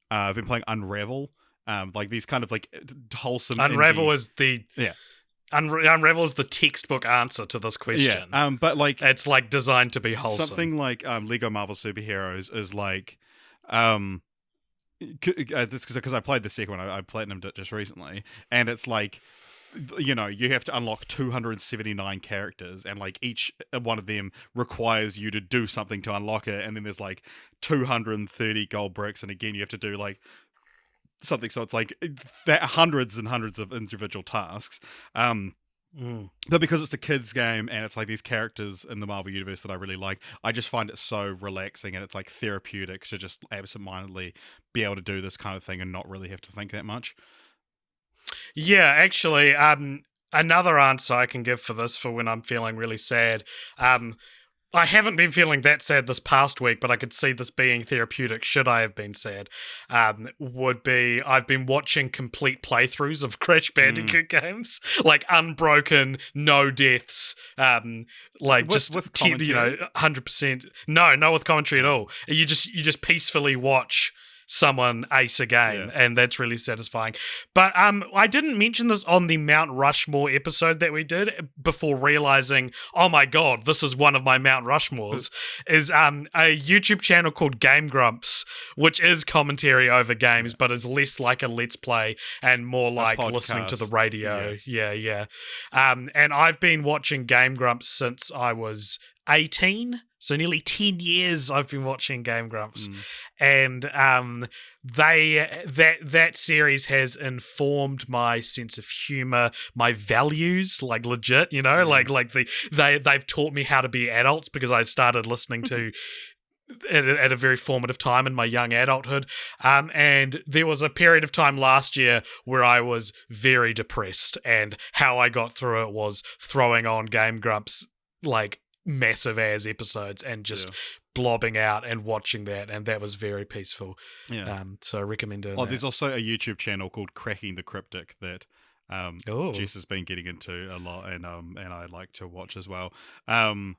I've been playing Unravel. Like these kind of like wholesome. Unravel is the Unravel is the textbook answer to this question. But like it's like designed to be wholesome. Something like Lego Marvel Superheroes is like because I played the second one. I platinumed it just recently, and it's like you have to unlock 279 characters, and like each one of them requires you to do something to unlock it, and then there's like 230 gold bricks, and again you have to do like something, so it's like hundreds and hundreds of individual tasks, but because it's a kids game and it's like these characters in the Marvel universe that I really like, I just find it so relaxing, and it's like therapeutic to just absentmindedly be able to do this kind of thing and not really have to think that much. Actually, another answer I can give for this, for when I'm feeling really sad, I haven't been feeling that sad this past week, but I could see this being therapeutic should I have been sad, would be I've been watching complete playthroughs of Crash Bandicoot games, like unbroken, no deaths, like with 100%. No, with commentary at all. You just peacefully watch someone ace a game, and that's really satisfying. But I didn't mention this on the Mount Rushmore episode that we did before realizing, oh my god, this is one of my Mount Rushmores, is a YouTube channel called Game Grumps, which is commentary over games, but is less like a Let's Play and more like listening to the radio. Yeah. And I've been watching Game Grumps since I was 18, so nearly 10 years I've been watching Game Grumps. And that series has informed my sense of humor, my values, like legit, you know, like they've taught me how to be adults, because I started listening to at a very formative time in my young adulthood. And there was a period of time last year where I was very depressed, and how I got through it was throwing on Game Grumps, like massive ass episodes, and just blobbing out and watching that, and that was very peaceful. So I recommend doing that. There's also a YouTube channel called Cracking the Cryptic that Jess has been getting into a lot, and I like to watch as well. I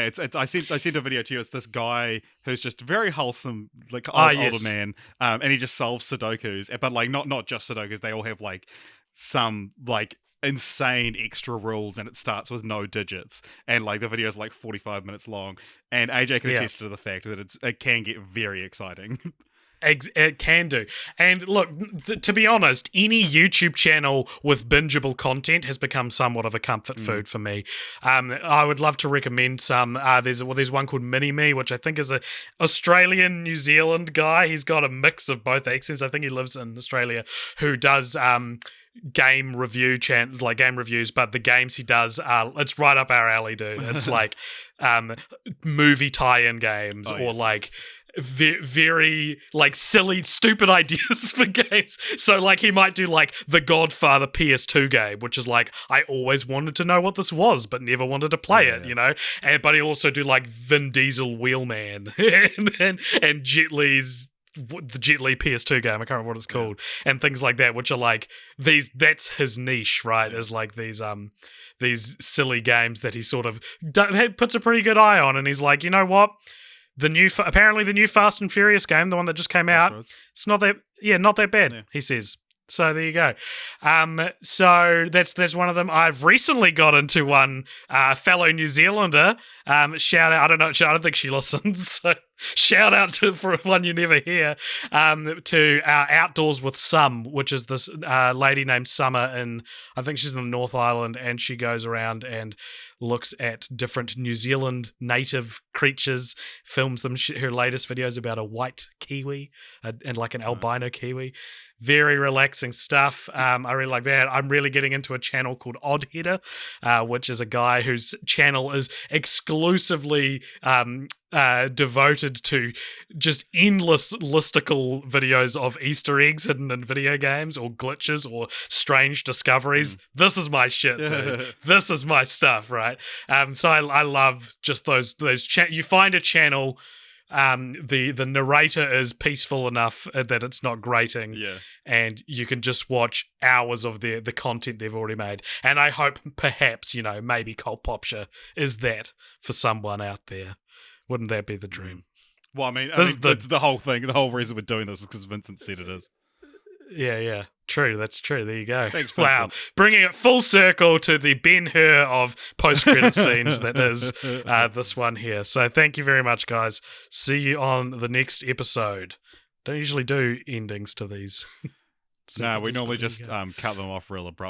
sent a video to you. It's this guy who's just very wholesome, like older man, and he just solves Sudokus, but like not just Sudokus. They all have like some like insane extra rules, and it starts with no digits, and like the video is like 45 minutes long, and AJ can attest to the fact that it can get very exciting. It can do. And look, to be honest, any YouTube channel with bingeable content has become somewhat of a comfort food for me. I would love to recommend some. There's one called Mini-Me, which I think is a Australian New Zealand guy. He's got a mix of both accents. I think he lives in Australia, who does game reviews, but the games he does, it's right up our alley, dude. It's like movie tie-in games, very like silly, stupid ideas for games. So like he might do like the Godfather PS2 game, which is like, I always wanted to know what this was, but never wanted to play it, you know. But he also do like Vin Diesel Wheelman and Jet Li's the Jet Li PS2 game, I can't remember what it's called, and things like that, which are like these. That's his niche, right? Is like these silly games that he sort of puts a pretty good eye on, and he's like, you know what? Apparently the new Fast and Furious game, the one that just came out, it's not that bad, he says. So there you go. So that's one of them. I've recently got into one, fellow New Zealander. Shout out. I don't think she listens. So shout out for one you never hear. To Outdoors with Sum, which is this lady named Summer, and I think she's in the North Island, and she goes around and looks at different New Zealand native creatures, films them. Her latest video is about a white kiwi and like an albino kiwi. Very relaxing stuff. I really like that. I'm really getting into a channel called Oddheader, which is a guy whose channel is exclusively devoted to just endless listicle videos of Easter eggs hidden in video games, or glitches, or strange discoveries. This is my shit, dude. This is my stuff, right? So I love just those. You find a channel. The narrator is peaceful enough that it's not grating, and you can just watch hours of the content they've already made. And I hope perhaps, maybe Popture is that for someone out there. Wouldn't that be the dream? Well, I mean the whole thing, the whole reason we're doing this is because Vincent said it is. Yeah. True, that's true. There you go. Thanks, Vincent. Wow. Bringing it full circle to the Ben-Hur of post-credit scenes that is this one here. So thank you very much, guys. See you on the next episode. Don't usually do endings to these. No, we normally just cut them off real abruptly.